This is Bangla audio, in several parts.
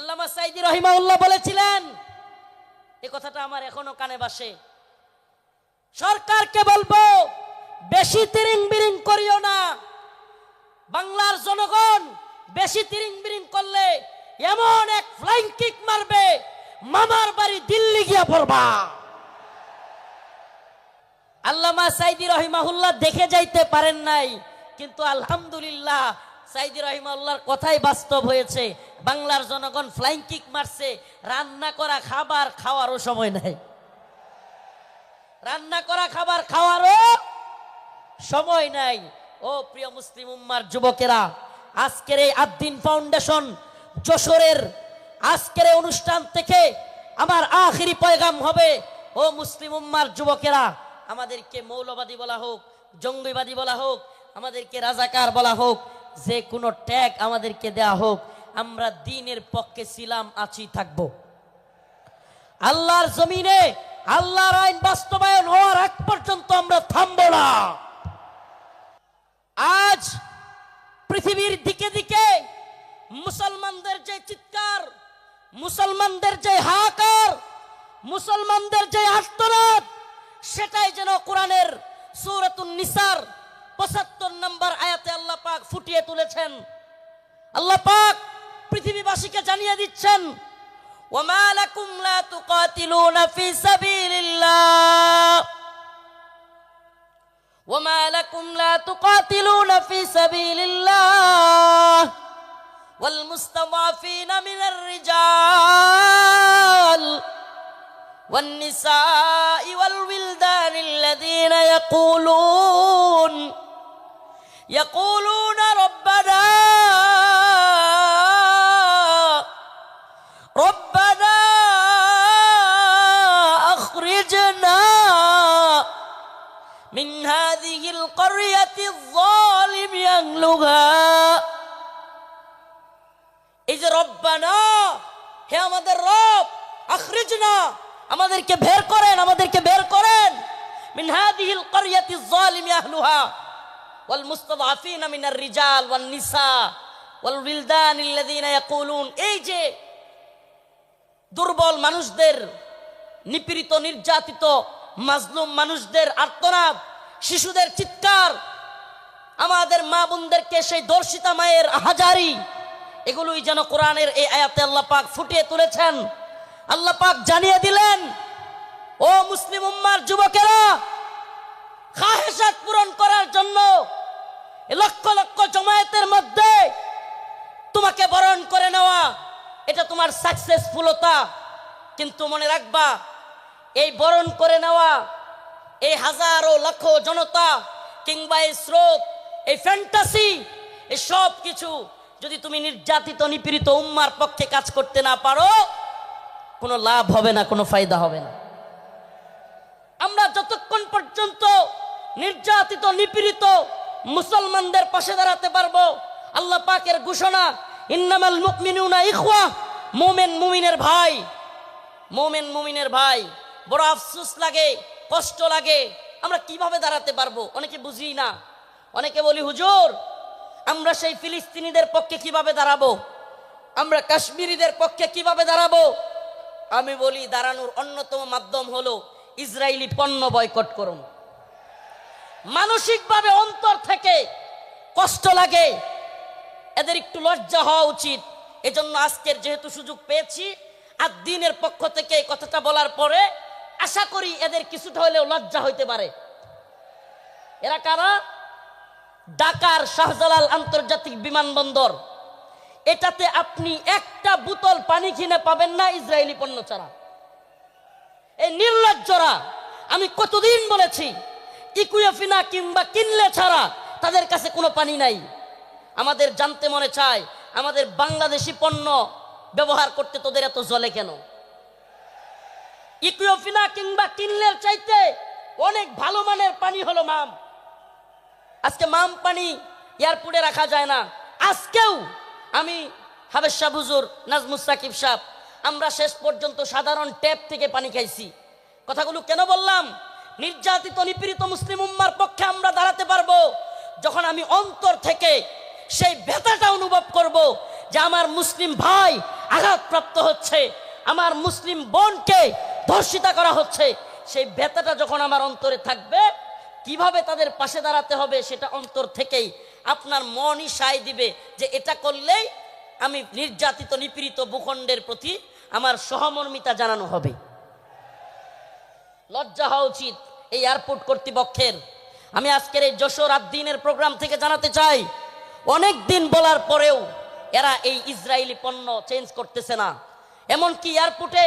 আল্লামা সাঈদী রাহিমাহুল্লাহ বলেছিলেন, এই কথাটা আমার এখনো কানে ভাসে, সরকারকে বলবো বেশি তিরিং বিরিং করিও না। বাংলার জনগণ বেশি তিরিং বিরিং করলে এমন এক ফ্লাইং কিক মারবে, মামার বাড়ি দিল্লি গিয়া পড়বা। আল্লামা সাঈদী রাহিমাহুল্লাহ দেখে যাইতে পারেন নাই, কিন্তু আলহামদুলিল্লাহ সাঈদী রাহিমাহুল্লাহর কথাই বাস্তব হয়েছে। বাংলার জনগণ ফ্লাইং কিক মারছে, রান্না করা খাবার খাওয়ারও সময় নাই, রান্না করা খাবার খাওয়ারও সময় নাই। ও প্রিয় মুসলিম উম্মার যুবকেরা, আজকের এই আদ্দিন ফাউন্ডেশন যশোরের আজকের এই অনুষ্ঠান থেকে আমার আখিরি পয়গাম হবে, ও মুসলিম উম্মার যুবকেরা, আমাদেরকে মৌলবাদী বলা হোক, জঙ্গিবাদী বলা হোক, আমাদেরকে রাজাকার বলা হোক, যে কোনো ট্যাগ আমাদেরকে দেয়া হোক, আমরা দ্বীনের পক্ষে ছিলাম, আছি, থাকবো। আল্লাহর জমিনে আল্লাহর আইন বাস্তবায়ন হওয়ার আগ পর্যন্ত আমরা থামবো না। আজ পৃথিবীর দিকে দিকে মুসলমানদের যে চিৎকার, মুসলমানদের যে হাহাকার, মুসলমানদের যে আর্তনাদ, সেটাই যেন কোরআনের সূরাতুন নিসার ৭৫ নম্বর আয়াতে আল্লাহ পাক ফুটিয়ে তুলেছেন। আল্লাহ পাক পৃথিবীবাসীকে জানিয়ে দিচ্ছেন, ওয়ামা লাকুম লা তুকাতিলুনা ফি সাবিলিল্লাহ, ওয়ামা লাকুম লা তুকাতিলুনা ফি সাবিলিল্লাহ ওয়াল মুস্তাদাফিনা মিনার রিজাল ওয়ান নিসাই ওয়াল ওয়িলদানিল্লাযীনা ইয়াকুলুনা রব্বানা আখরিজনা মিন হাযিহিল ক্বরিয়াতিয যালিমি আহলুহা। এই যে রব্বানা, হে আমাদের রব, আখরিজনা, আমাদেরকে বের করেন, আমাদেরকে বের করেন, মিন হাযিহিল ক্বরিয়াতিয যালিমি আহলুহা ওয়াল মুস্তাদাফিনা মিনার রিজাল ওয়ান নিসা ওয়াল ওয়িলদানিল্লাযীনা ইয়াকুলুন। এই যে দুর্বল মানুষদের, নিপীড়িত নির্যাতিত মাজলুম মানুষদের আর্তনাদ, শিশুদের চিৎকার, আমাদের মা বোনদেরকে সেই দর্শিতা মায়ের আহাজারি, এগুলোই যেন কোরআনের এই আয়াতে আল্লাহ পাক ফুটিয়ে তুলেছেন। আল্লাহ পাক জানিয়ে দিলেন, ও মুসলিম উম্মার যুবকেরা, খাহেশাত পূরণ করার জন্য লক্ষ লক্ষ জমায়েতের মধ্যে তোমাকে বরণ করে নেওয়া, এটা তোমার সাকসেসফুলতা। কিন্তু মনে রাখবা, এই বরণ করে নেওয়া, এই হাজারো লক্ষ জনতা কিংবা এই স্রোত, এই ফ্যান্টাসি, এই সব কিছু যদি তুমি নির্যাতিত নিপীড়িত উম্মার পক্ষে কাজ করতে না পারো, কোনো লাভ হবে না, কোনো ফায়দা হবে না। আমরা যতক্ষণ পর্যন্ত নির্যাতিত নিপীড়িত মুসলমানদের পাশে দাঁড়াতে পারবো, আল্লাহ পাকের ঘোষণা, ইন্নামাল মুমিনুনা ইখওয়া, মুমিন মুমিনের ভাই, মুমিন মুমিনের ভাই। বড় আফসোস লাগে, কষ্ট লাগে, আমরা কিভাবে দাঁড়াতে পারবো অনেকে বুঝি না। অনেকে বলি, হুজুর আমরা সেই ফিলিস্তিনিদের পক্ষে কিভাবে দাঁড়াবো, আমরা কাশ্মীরিদের পক্ষে কিভাবে দাঁড়াবো। আমি বলি, দাঁড়ানোর অন্যতম মাধ্যম হলো ইসরায়েলি পণ্য বয়কট করুন। মানসিকভাবে অন্তর থেকে কষ্ট লাগে, এদের একটু লজ্জা হওয়া উচিত। এজন্য আজকের যেহেতু সুযোগ পেয়েছি, আর দিনের পক্ষ থেকে এই কথাটা বলার পরে আশা করি এদের কিছুটা হলেও লজ্জা হইতে পারে। এরা কারা? ঢাকার শাহজালাল আন্তর্জাতিক বিমানবন্দর, এটাতে আপনি একটা বোতল পানি কিনে পাবেন না ইসরায়েলি পণ্য ছাড়া। এই নির্লজ্জরা, আমি কতদিন বলেছি, ইকুয়েফিনা কিংবা কিনলে ছাড়া তাদের কাছে কোনো পানি নাই। আমাদের জানতে মনে চায়, আমাদের বাংলাদেশি পণ্য ব্যবহার করতে তোদের এত জ্বলে কেন? ইকুয়েফিনা কিংবা কিনলের চাইতে অনেক ভালো মানের পানি হলো মাম। আজকে মাম পানি এয়ারপোর্টে রাখা যায় না। আজকেও আমি হাবেজ সাহেব, হুজুর নাজমুস সাকিব সাহেব, আমরা শেষ পর্যন্ত সাধারণ ট্যাপ থেকে পানি খাইছি। কথাগুলো কেন বললাম? নির্যাতিত নিপীড়িত মুসলিম উম্মার পক্ষে আমরা দাঁড়াতে পারবো যখন আমি অন্তর থেকে সেই ব্যথাটা অনুভব করব যে আমার মুসলিম ভাই আঘাতপ্রাপ্ত হচ্ছে, আমার মুসলিম বোনকে ধর্ষিতা করা হচ্ছে, সেই ব্যথাটা যখন আমার অন্তরে থাকবে, কিভাবে তাদের পাশে দাঁড়াতে হবে সেটা অন্তর থেকেই আপনার মনই সায় দিবে যে এটা করলেই আমি নির্যাতিত নিপীড়িত ভূখণ্ডের প্রতি আমার সহমর্মিতা জানানো হবে। লজ্জা হওয়া উচিত এই এয়ারপোর্ট কর্তৃপক্ষের। আমি আজকের এই যশোর আদ্দিনের প্রোগ্রাম থেকে জানাতে চাই, অনেক দিন বলার পরেও এরা এই ইসরায়েলি পণ্য চেঞ্জ করতেছে না। এমনকি এয়ারপোর্টে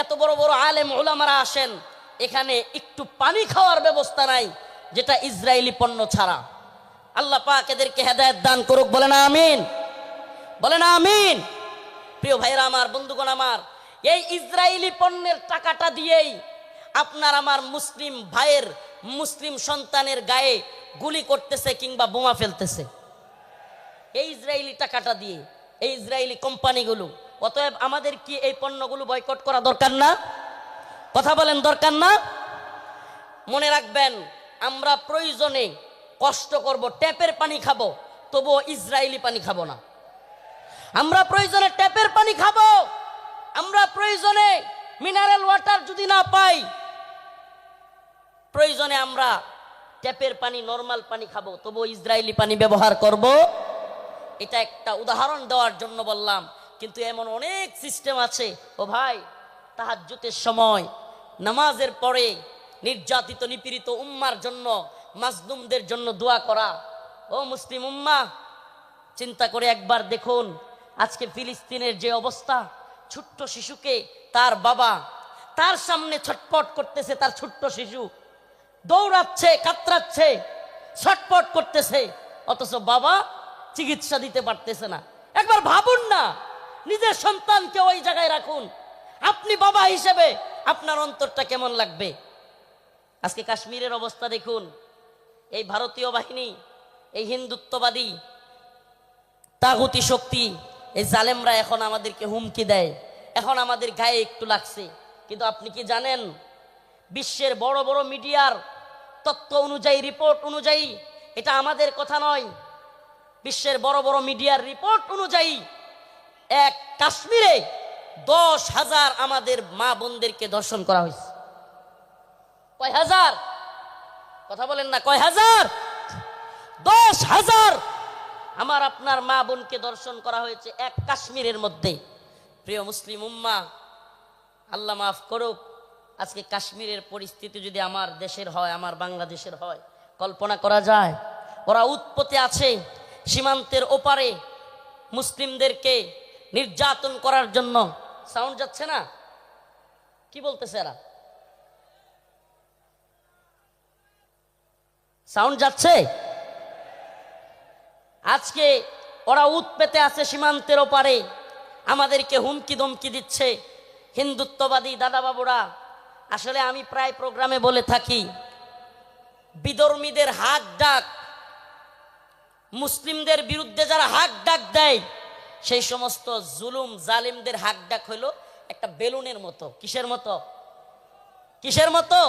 এত বড় বড় আলেম ওলামারা আসেন, এখানে একটু পানি খাওয়ার ব্যবস্থা নাই যেটা ইসরায়েলি পণ্য ছাড়া। আল্লাহ পাক এদেরকে হেদায়েত দান করুক, বলে না আমিন, বলে না আমিন। প্রিয় ভাইরা আমার, বন্ধুগণ আমার, এই ইসরায়েলি পণ্যের টাকাটা দিয়েই আপনার আমার মুসলিম ভাইয়ের, মুসলিম সন্তানের গায়ে গুলি করতেছে কিংবা বোমা ফেলতেছে, এই ইসরায়েলি টাকাটা দিয়ে, এই ইসরায়েলি কোম্পানিগুলো। অতএব আমাদের কি এই পণ্যগুলো বয়কট করা দরকার না? কথা বলেন, দরকার না? মনে রাখবেন, আমরা প্রয়োজনে কষ্ট করব, ট্যাপের পানি খাবো, তবুও ইসরায়েলি পানি খাবো না। আমরা প্রয়োজনে ট্যাপের পানি খাবো, আমরা প্রয়োজনে মিনারেল ওয়াটার যদি না পাই, প্রয়োজনে আমরা ট্যাপের পানি, নরমাল পানি খাবো, তবুও ইসরায়েলি পানি ব্যবহার করব। এটা একটা উদাহরণ দেওয়ার জন্য বললাম। কিন্তু এমন অনেক সিস্টেম আছে। ও ভাই, তাহাজ্জুদের সময় নামাজের পরে নির্যাতিত নিপীড়িত উম্মার জন্য, মাজলুমদের জন্য দোয়া করা। ও মুসলিম উম্মাহ, চিন্তা করে একবার দেখুন, আজকে ফিলিস্তিনের যে অবস্থা, ছোট্ট শিশুকে তার বাবা তার সামনে ছটপট করতেছে, তার ছোট্ট শিশু দৌড়াচ্ছে, কাতরাচ্ছে, ছটপট করতেছে, অথচ বাবা চিকিৎসা দিতে পারতেছে না। একবার ভাবুন না, নিজের সন্তানকে ওই জায়গায় রাখুন, আপনি বাবা হিসেবে আপনার অন্তরটা কেমন লাগবে? আজকে কাশ্মীরের অবস্থা দেখুন। এই ভারতীয় বাহিনী, এই হিন্দুত্ববাদী তাগুতি শক্তি, এই জালেমরা এখন আমাদেরকে হুমকি দেয়, এখন আমাদের গায়ে একটু লাগছে। কিন্তু আপনি কি জানেন, বিশ্বের বড় বড় মিডিয়ার তথ্য অনুযায়ী, রিপোর্ট অনুযায়ী, এটা আমাদের কথা নয়, বিশ্বের বড় বড় মিডিয়ার রিপোর্ট অনুযায়ী এক কাশ্মীরে 10,000 আমাদের মা বোনদেরকে ধর্ষণ করা হয়েছে। কয় হাজার? কথা বলেন না, কয় হাজার? 10,000 আমার আপনার মা বোনকে ধর্ষণ করা হয়েছে এক কাশ্মীরের মধ্যে। প্রিয় মুসলিম উম্মাহ, আল্লাহ মাফ করুক, আজকে কাশ্মীরের পরিস্থিতি যদি আমার দেশের হয়, আমার বাংলাদেশের হয়, কল্পনা করা যায়? ওরা উৎপত্তি আছে সীমান্তের ওপারে মুসলিমদেরকে নির্যাতন করার জন্য। সাউন্ড যাচ্ছে না? কি বলতেছে এরা? সাউন্ড যাচ্ছে? আজকে ওরা উৎপেতে আছে সীমান্তের ওপারে, আমাদেরকে হুমকি ধমকি দিচ্ছে হিন্দুত্ববাদী দাদাবাবুরা। আসলে আমি প্রায় প্রোগ্রামে বলে থাকি, বিধর্মীদের হাক ডাক, মুসলিমদের বিরুদ্ধে যারা হাক ডাক দেয়, সেই সমস্ত জুলুম জালিমদের হাক ডাক হইল একটা বেলুনের মতো। কিসের মতো? কিসের মতো?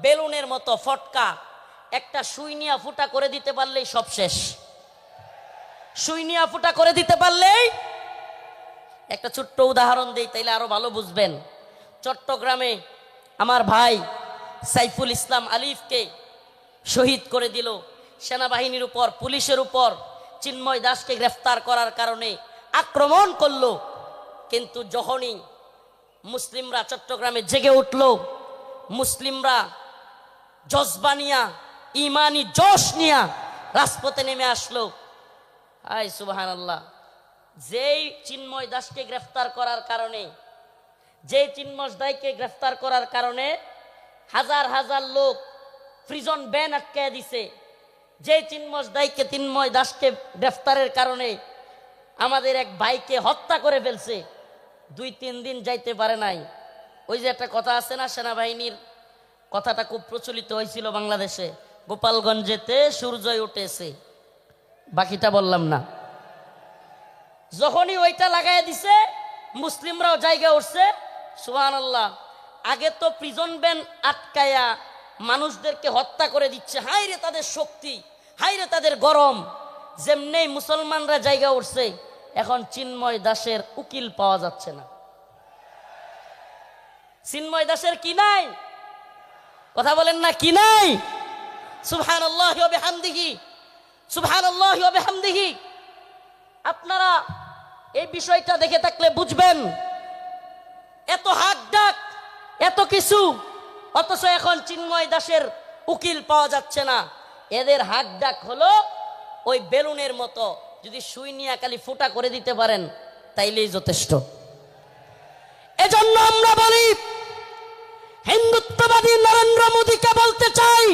বেলুনের মতো ফটকা। একটা সুই নিয়া ফুটা করে দিতে পারলেই সব শেষ। সুই নিয়া ফুটা করে দিতে পারলেই, একটা ছোট্ট উদাহরণ দেই তাইলে আরো ভালো বুঝবেন। চট্টগ্রামে আমার ভাই সাইফুল ইসলাম আলিফকে শহীদ করে দিল সেনাবাহিনীর উপর, পুলিশের উপর। চিন্ময় দাসকে গ্রেফতার করার কারণে আক্রমণ করলো। কিন্তু যখনই মুসলিমরা চট্টগ্রামে জেগে উঠল, মুসলিমরা জজবা নিয়া, ইমানি জোশ নিয়া রাজপথে নেমে আসলো। আয় সুবহানাল্লাহ, যেই চিন্ময় দাসকে গ্রেফতার করার কারণে, যে চিন্ময় দাসকে গ্রেফতার করার কারণে হাজার হাজার লোক প্রিজন ব্যান আটকায় দিছে, যে চিন্ময় দাসকে গ্রেফতারের কারণে আমাদের এক ভাইকে হত্যা করে ফেলছে, 2-3 দিন যাইতে পারে নাই। ওই যে একটা কথা আছে না, সেনাবাহিনীর কথাটা খুব প্রচলিত হয়েছিল বাংলাদেশে, গোপালগঞ্জেতে সূর্যই উঠেছে, বাকিটা বললাম না। যখনই ওইটা লাগাই দিছে, মুসলিমরাও জায়গা উঠছে। সুবহানাল্লাহ, আগে তো প্রিজন ব্যান আটকায়া মানুষদেরকে হত্যা করে দিচ্ছে, হাই রে তাদের শক্তি, হাই রে তাদের গরম। যেমনি মুসলমানরা জায়গা উঠছে, এখন চিন্ময় দাসের উকিল পাওয়া যাচ্ছে না। চিন্ময় দাসের কি নাই? কথা বলেন না, কি নাই? সুবহানাল্লাহি ওয়া বিহামদিহি, সুবহানাল্লাহি ওয়া বিহামদিহি। আপনারা এই বিষয়টা দেখে থাকলে বুঝবেন, এত হাক ডাক, এত কিছু, অথচ এখন চিন্ময় দাসের উকিল পাওয়া যাচ্ছে না। এদের হাক ডাক হলো ওই বেলুনের মতো, যদি সুই নিয়ে খালি ফুটা করে দিতে পারেন তাইলেই যথেষ্ট। এজন্য আমরা বলি, হিন্দুত্ববাদী নরেন্দ্র মোদীকে বলতে চাই,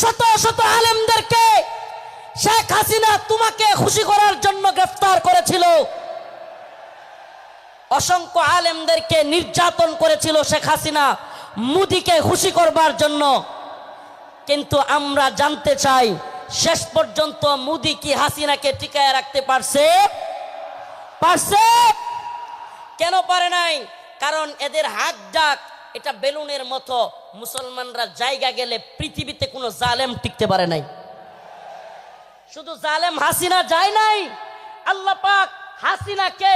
শত শত আলেমদেরকে শেখ হাসিনা তোমাকে খুশি করার জন্য গ্রেফতার করেছিল, অসংখ্য আলেমদেরকে নির্যাতন করেছিল শেখ হাসিনা মোদীকে খুশি করবার জন্য। কিন্তু আমরা জানতে চাই, শেষ পর্যন্ত মোদী কি হাসিনাকে টিকায় রাখতে পারছে? পারছে? কেন পারে নাই? কারণ এদের হাত ডাক এটা বেলুনের মতো। মুসলমানরা জায়গা গেলে পৃথিবীতে কোনো জালেম টিকতে পারে নাই। শুধু জালেম হাসিনা যায় নাই, আল্লাহ পাক হাসিনাকে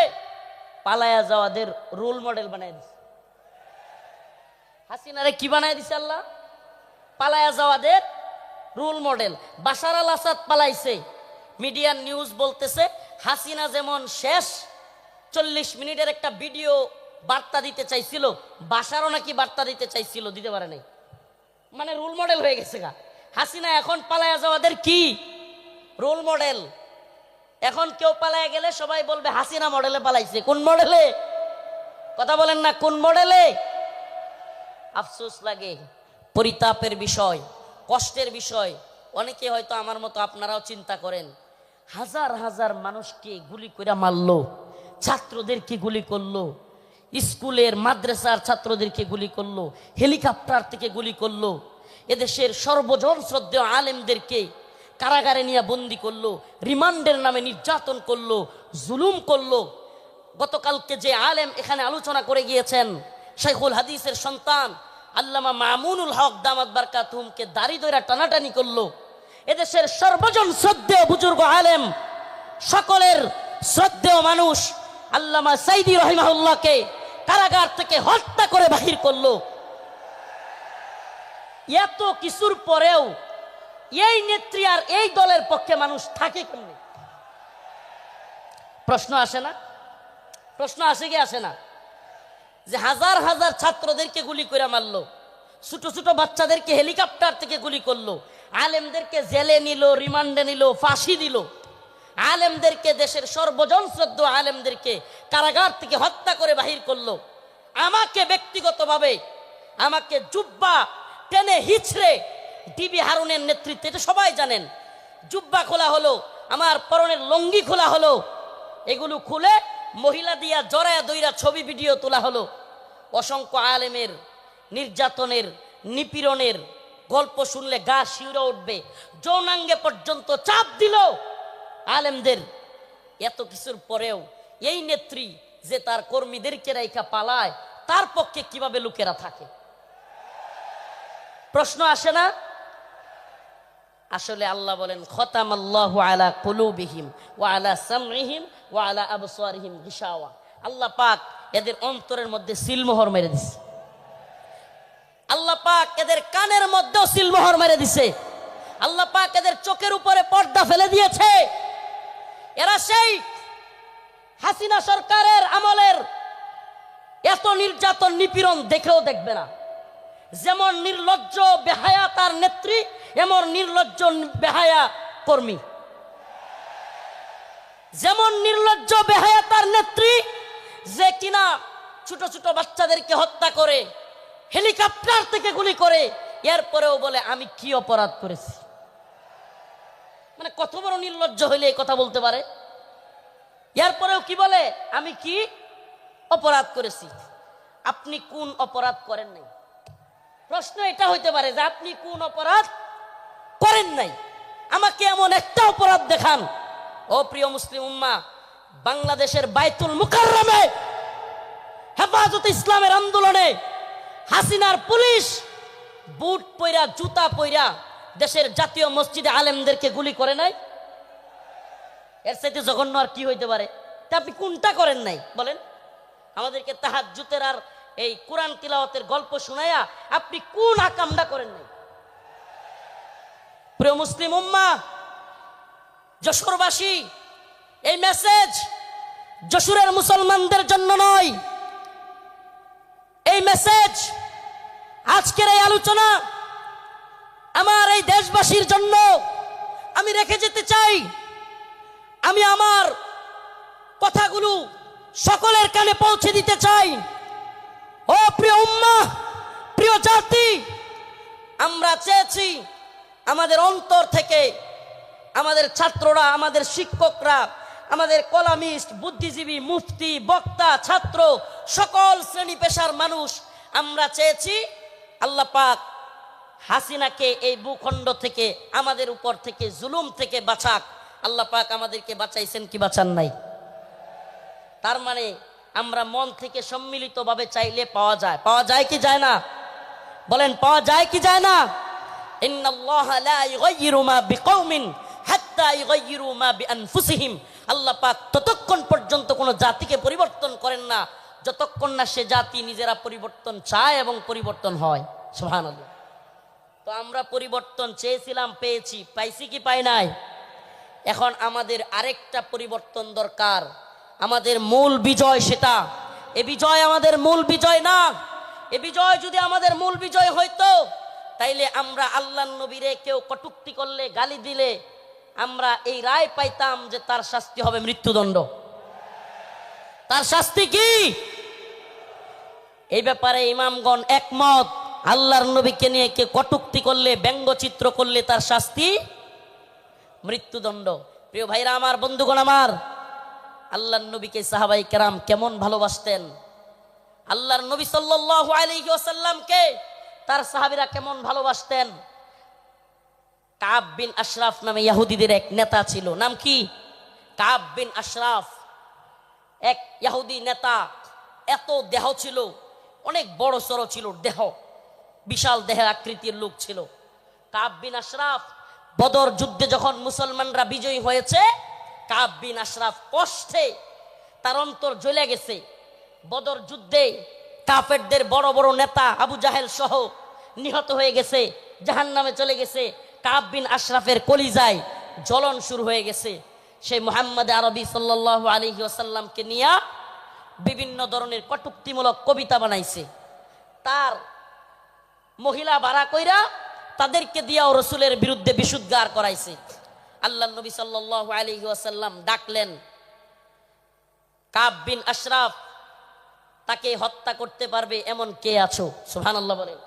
পালায়া যাওয়াদের রোল মডেল বানায় দিছে। হাসিনারে কি বানায় দিছে আল্লাহ? পালায়া যাওয়াদের রোল মডেল। বাশার আল আসাদ পালাইছে, মিডিয়ার নিউজ বলতেছে হাসিনা যেমন শেষ 40 মিনিটের একটা ভিডিও বার্তা দিতে চাইছিল, বাশারও নাকি বার্তা দিতে চাইছিল, দিতে পারে নাই। মানে রোল মডেল হয়ে গেছে গা হাসিনা। এখন পালায়া যাওয়াদের কি রোল মডেল। এখন কেউ পালায়া গেলে সবাই বলবে হাসিনা মডেলে পালাইছে। কোন মডেলে? কথা বলেন না, কোন মডেলে? আফসোস লাগে, পরিতাপের বিষয়, কষ্টের বিষয়। অনেকে হয়তো আমার মতো আপনারাও চিন্তা করেন, হাজার হাজার মানুষকে গুলি করে মারলো, ছাত্রদেরকে গুলি করলো, স্কুলের মাদ্রাসার ছাত্রদেরকে গুলি করলো, হেলিকপ্টার থেকে গুলি করলো, এদেশের সর্বজন শ্রদ্ধেয় আলেমদেরকে কারাগারে নিয়ে বন্দি করলো, রিমান্ডের নামে নির্যাতন করলো, জুলুম করলো। গতকালকে যে আলেম এখানে আলোচনা করে গিয়েছেন, শাইখুল হাদিসের সন্তান আল্লামা মামুনুল হক দামাত বারকাতুহুমকে দাড়ি দইরা টানাটানি করলো। এদেশের সর্বজন শ্রদ্ধেয় বুজুর্গ আলেম, সকলের শ্রদ্ধেয় মানুষ আল্লামা সাইদি রহিমাহুল্লাহকে কারাগার থেকে হত্যা করে বাহির করলো। এত কিছুর পরেও এই নেত্রী আর এই দলের পক্ষে মানুষ থাকে কেমনে? প্রশ্ন আসে না? প্রশ্ন আসে কি আসে না? যে হাজার হাজার ছাত্রদেরকে গুলি করে মারলো, ছোট ছোট বাচ্চাদেরকে হেলিকপ্টার থেকে গুলি করলো, আলেমদেরকে জেলে নিল, রিমান্ডে নিল, ফাঁসি দিল, আলেমদেরকে, দেশের সর্বজন শ্রদ্ধেয় আলেমদেরকে কারাগার থেকে হত্যা করে বাহির করলো। আমাকে ব্যক্তিগতভাবে আমাকে জুব্বা টেনে হিচড়ে ডিবি হারুনের নেতৃত্বে, এটা সবাই জানেন, জুব্বা খোলা হলো, আমার পরনের লঙ্গি খোলা হলো, এগুলো খুলে মহিলা দিয়া জড়ায়া দইরা ছবি ভিডিও তোলা হলো। অসংখ্য আলেমের নির্যাতনের, নিপীড়নের গল্প শুনলে গা শিউরে উঠবে। যৌনাঙ্গে পর্যন্ত চাপ দিল আলেমদের। এত কিছুর পরেও এই নেত্রী যে তার কর্মীদেরকে রাইখা পালায়, তার পক্ষে কিভাবে লোকেরা থাকে? প্রশ্ন আসে না? আসলে আল্লাহ বলেন, খতামাল্লাহু আলা কুলুবিহিম ওয়া আলা সামইহিম ওয়া আলা আবসারিহিম গিশাওয়া। আল্লাহ পাক এদের অন্তরের মধ্যে সিলমোহর মেরে দিছে। আল্লাহ পাক এদের কানের মধ্যেও সিলমোহর মেরে দিছে। আল্লাহ পাক এদের চোখের উপরে পর্দা ফেলে দিয়েছে। এরা সেই হাসিনা সরকারের আমলের এত নির্যাতন নিপীড়ন দেখেও দেখবে না। যেমন নির্লজ্জ বেহায়া তার নেত্রী, এমন নির্লজ্জ বেহায়া কর্মী। যেমন নির্লজ্জ বেহায়া তার নেত্রী, যে কিনা ছোট ছোট বাচ্চাদেরকে হত্যা করে, হেলিকপ্টার থেকে গুলি করে, এরপরেও বলে আমি কি অপরাধ করেছি। মানে কত বড় নির্লজ্জ হইলে এই কথা বলতে পারে? এরপরেও কি বলে, আমি কি অপরাধ করেছি। আপনি কোন অপরাধ করেন নাই? প্রশ্ন এটা হইতে পারে যে আপনি কোন অপরাধ করেন নাই, আমাকে এমন একটা অপরাধ দেখান। ও প্রিয় মুসলিম উম্মাহ, বাংলাদেশের বাইতুল মুকাররমে হেফাজত ইসলামের আন্দোলনে হাসিনার পুলিশ বুট পইরা, জুতা পইরা দেশের জাতীয় মসজিদে আলেমদেরকে গুলি করে নাই? এর চাইতে জঘন্য আর কি হইতে পারে? তা আপনি কোনটা করেন নাই বলেন? আমাদেরকে তাহাজ্জুদের আর এই কোরআন তিলাওয়াতের গল্প শোনায়া আপনি কোন আকামটা করেন নাই? প্রিয় মুসলিম উম্মাহ, যশোরবাসী, এই মেসেজ যশোরের মুসলমানদের জন্য নয়, এই মেসেজ আজকের এই আলোচনা আমার এই দেশবাসীর জন্য আমি রেখে যেতে চাই। আমি আমার কথাগুলো সকলের কানে পৌঁছে দিতে চাই। ও প্রিয় উম্মাহ, প্রিয় জাতি, আমরা চেয়েছি আমাদের অন্তর থেকে, আমাদের ছাত্ররা, আমাদের শিক্ষকরা, আমাদের কলামিস্ট, বুদ্ধিজীবী, মুফতি, বক্তা, ছাত্র, সকল শ্রেণী পেশার মানুষ, আমরা চেয়েছি আল্লাহ পাক হাসিনাকে এই ভূখণ্ড থেকে, আমাদের উপর থেকে, জুলুম থেকে বাঁচাক। আল্লাহ পাক আমাদেরকে বাঁচাইছেন কি বাঁচান নাই? তার মানে আমরা মন থেকে সম্মিলিতভাবে চাইলে পাওয়া যায়। পাওয়া যায় কি যায় না? বলেন, পাওয়া যায় কি যায় না? ইন্নাল্লাহা লা ইউগাইয়িরু মা বিকওমিন হাত্তা ইউগাইয়িরু মা বিআনফুসিহিম। আল্লাহ পাক ততক্ষণ পর্যন্ত কোনো জাতিকে পরিবর্তন করেন না যতক্ষণ না সে জাতি নিজেরা পরিবর্তন চায় এবং পরিবর্তন হয়। সুবহানাল্লাহ। তো আমরা পরিবর্তন চেয়েছিলাম, পেয়েছি। পাইছি কি পাই নাই? এখন আমাদের আরেকটা পরিবর্তন দরকার। আমাদের মূল বিজয় সেটা। এ বিজয় আমাদের মূল বিজয় না। এ বিজয় যদি আমাদের মূল বিজয় হইতো, তাইলে আমরা আল্লাহর নবীরে কেউ কটূক্তি করলে, গালি দিলে আমরা এই রায় পাইতাম যে তার শাস্তি হবে মৃত্যুদণ্ড। তার শাস্তি কি? এই ব্যাপারে ইমামগণ একমত। আল্লাহর নবীকে নিয়ে কে কটূক্তি করলে, ব্যঙ্গচিত্র করলে তার শাস্তি মৃত্যুদণ্ড। প্রিয় ভাইরা আমার, বন্ধুগণ আমার, আল্লাহর নবীকে সাহাবাই কেরাম কেমন ভালোবাসতেন। আল্লাহর নবী সাল্লাল্লাহু আলাইহি ওয়াসাল্লামকে তার সাহাবীরা কেমন ভালোবাসতেন। কাব বিন আশরাফ নামে ইহুদিদের এক নেতা ছিল। নাম কি? কাব বিন আশরাফ, এক ইহুদি নেতা। এত দেহ ছিল, অনেক বড় সড়ো ছিল দেহ, বিশাল দেহের আকৃতির লোক ছিল কাব বিন আশরাফ। বদর যুদ্ধে যখন মুসলমানরা বিজয়ী হয়েছে, কাব বিন আশরাফ কষ্টে তার অন্তর জ্বলে গেছে। বদর যুদ্ধে কাফেরদের বড় বড় নেতা আবু জাহেল সহ নিহত হয়ে গেছে, জাহান্নামে চলে গেছে। কাব বিন আশরাফের কলিজায় জ্বলন শুরু হয়ে গেছে। সেই মুহাম্মদ আরবি সাল্লাল্লাহু আলাইহি ওয়াসাল্লামকে নিয়ে বিভিন্ন ধরনের কটূক্তিমূলক কবিতা বানাইছে। তার মহিলা ভাড়া কইরা তাদেরকে দিয়াও রসুলের বিরুদ্ধে বিশুদ্ধার করাইছে। আল্লাহর নবী সাল্লাল্লাহু আলাইহি ওয়াসাল্লাম ডাকলেন, কাব বিন আশরাফ, তাকে হত্যা করতে পারবে এমন কে আছো? সুবহানাল্লাহ বলেন।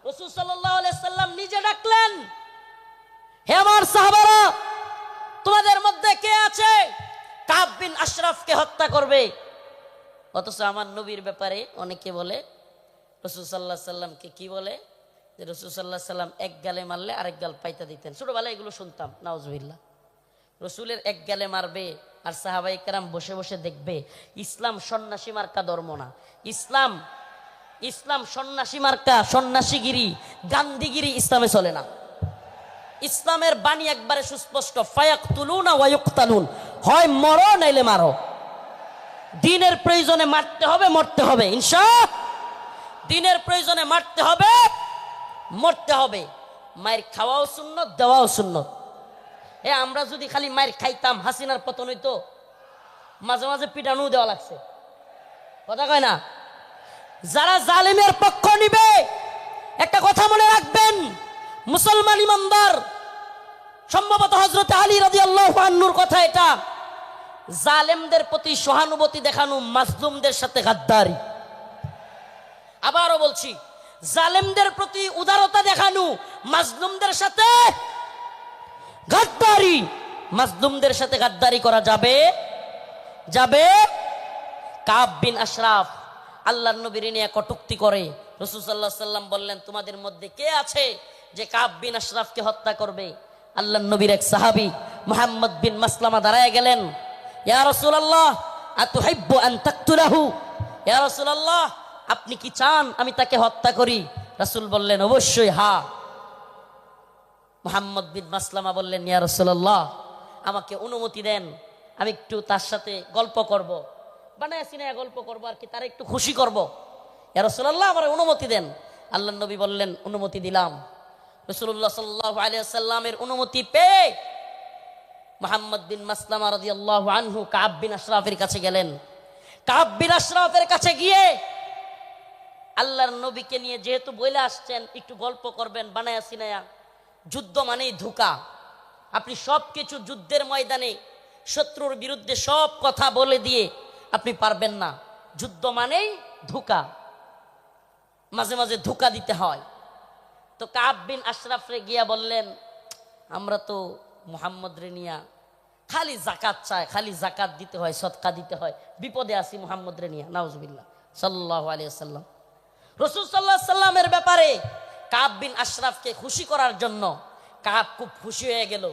রাসূল সাল্লাল্লাহু আলাইহি ওয়াসাল্লাম নিজে ডাকলেন, হে আমার সাহাবারা, তোমাদের মধ্যে কে আছে কাব বিন আশরাফকে হত্যা করবে? অথচ আমার নবীর ব্যাপারে অনেকে বলে, রাসূল সাল্লাল্লাহু আলাইহি সাল্লামকে কি বলে, যে রাসূল সাল্লাল্লাহু আলাইহি সাল্লাম এক গালে মারলে আরেক গাল পাইতা দিতেন। ছোটবেলায় এগুলো শুনতাম, নাউজুবিল্লাহ। রসুলের এক গালে মারবে আর সাহাবায়ে কেরাম বসে বসে দেখবে। ইসলাম সন্ন্যাসী মার্কা ধর্ম না। ইসলাম সন্ন্যাসী মার্কা, সন্ন্যাসীগিরি, গান্ধীগিরি ইসলামে চলে না। ইসলামের বাণী একবারে সুস্পষ্ট, ফায়াকতুলুনা ওয়া ইউকতালুন, হয় মরো নাইলে মারো। দিনের প্রয়োজনে মারতে হবে, মরতে হবে, ইনশাআল্লাহ। দিনের প্রয়োজনে মারতে হবে, মরতে হবে। মায়ের খাওয়াও সুন্নত, দেওয়াও সুন্নত। আমরা যদি খালি মায়ের খাইতাম, হাসিনার পতন হইতো। মাঝে মাঝে পিটানো দেওয়া লাগছে, কথা কয় না? যারা জালেমের পক্ষ নিবে, একটা কথা মনে রাখবেন, মুসলমান ইমানদার, সম্ভবত হযরত আলী রাদিয়াল্লাহু আনহুর কথা এটা, জালেমদের প্রতি সহানুভূতি দেখানো মাজলুমদের সাথে গাদ্দারি। আবারও বলছি, জালেমদের প্রতি উদারতা দেখানো মাজলুমদের সাথে গাদ্দারি। মাজলুমদের সাথে গাদ্দারি করা যাবে? কাব বিন আশরাফ আল্লাহর নবীর নিয়ে কটূক্তি করে। রাসূল সাল্লাল্লাহু আলাইহি সাল্লাম বললেন, তোমাদের মধ্যে কে আছে যে কাব বিন আশরাফকে হত্যা করবে? আল্লাহর নবীর এক সাহাবী মুহাম্মদ বিন মাসলামা দাঁড়ায় গেলেন, ইয়া রাসূলুল্লাহ আতুহিব্বু আন তাকতুলাহু? ইয়া রাসূলুল্লাহ, আপনি কি চান আমি তাকে হত্যা করি? রাসূল বললেন, অবশ্যই হ্যাঁ। মুহাম্মদ বিন মাসলামা বললেন, ইয়া রাসূলুল্লাহ, আমাকে অনুমতি দেন, আমি একটু তার সাথে গল্প করব, বানায় সিনায় গল্প করবো আর কি, তারা একটু খুশি করব। ইয়া রাসূলুল্লাহ আমার অনুমতি দেন। আল্লাহ নবী বললেন অনুমতি দিলাম। রাসূলুল্লাহ সাল্লাল্লাহু আলাইহি ওয়াসাল্লামের অনুমতি পেয়ে মুহাম্মদ বিন মাসলামা রাদিয়াল্লাহু আনহু কাব বিন আশরাফের কাছে গেলেন। কাব বিন আশরাফের কাছে গিয়ে আল্লাহর নবীকে নিয়ে যেহেতু বলে আসছেন একটু গল্প করবেন বানায়া সিনায়া, যুদ্ধ মানেই ধোঁকা। আপনি সব কিছু যুদ্ধের ময়দানে শত্রুর বিরুদ্ধে সব কথা বলে দিয়ে আপনি পারবেন না। যুদ্ধ মানেই ধোঁকা, মাঝে মাঝে ধোঁকা দিতে হয়। তো কাব বিন আশরাফ রে গিয়া বললেন আমরা তো মুহাম্মদ রে নিয়া খালি জাকাত চায়, খালি জাকাত দিতে হয়, সদকা দিতে হয়, বিপদে আছি মুহাম্মদ রে নিয়া। নাউজুবিল্লাহ সাল্লাল্লাহু আলাইহি ওয়াসাল্লাম। রাসূল সাল্লাল্লাহু আলাইহি সাল্লামের ব্যাপারে কাব বিন আশরাফকে খুশি করার জন্য কাব খুব খুশি হয়ে গেল।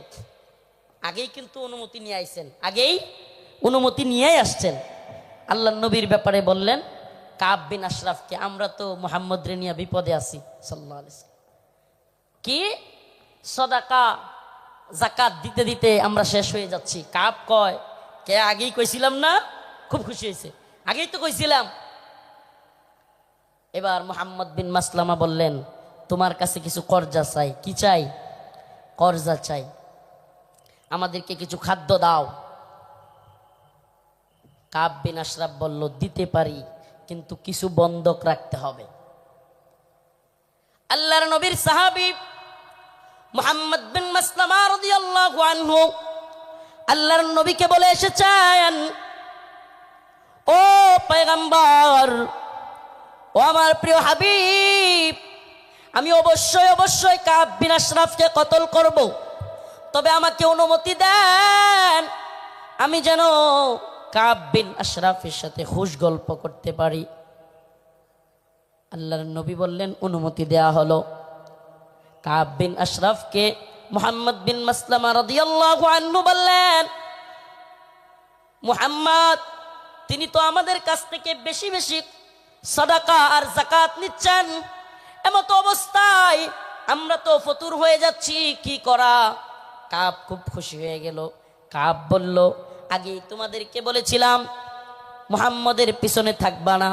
আগেই কিন্তু অনুমতি নিয়ে আইছেন, আগেই অনুমতি নিয়েই আসছেন। আল্লাহ নবীর ব্যাপারে বললেন কাব বিন আশরাফকে আমরা তো মুহাম্মদ রে নিয়া বিপদে আছি সাল্লাল্লাহু আলাইহি ওয়াসাল্লাম, কি সদাকা জাকাত দিতে দিতে আমরা শেষ হয়ে যাচ্ছি। কাব কয় কে আগেই কইছিলাম না? খুব খুশি হয়েছে, আগেই তো কইছিলাম। এবার মুহাম্মদ বিন মাসলামা বললেন তোমার কাছে কিছু কর্জা চাই। কি চাই? কর্জা চাই, আমাদেরকে কিছু খাদ্য দাও। কাব বিন আশরাফ বলল দিতে পারি, কিন্তু কিছু বন্ধক রাখতে হবে। আল্লাহর নবীর সাহাবী মুহাম্মদ বিন মাসলামা রাদিয়াল্লাহু আনহু আল্লাহর নবীকে বলে এসেছেন ও পয়গম্বর, ও আমার প্রিয় হাবিব, আমি অবশ্যই অবশ্যই কাব বিন আশরাফকে কতল করব, তবে আমাকে অনুমতি দেন আমি যেন কাব বিন আশরাফের সাথে খুশ গল্প করতে পারি। আল্লাহর নবী বললেন অনুমতি দেয়া হলো। কাব বিন আশরাফকে মুহাম্মদ বিন মাসলামা রাদিয়াল্লাহু আনহু বললেন মুহাম্মদ তিনি তো আমাদের কাছ থেকে বেশি বেশি সাদাকা আর যাকাত নিচ্ছেন, এমত অবস্থায় আমরা তো ফতুর হয়ে যাচ্ছি, কি করা? কাব খুব খুশি হয়ে গেল। কাব বলল আগে তোমাদেরকে বলেছিলাম মুহাম্মদের পিছনে থাকবা না।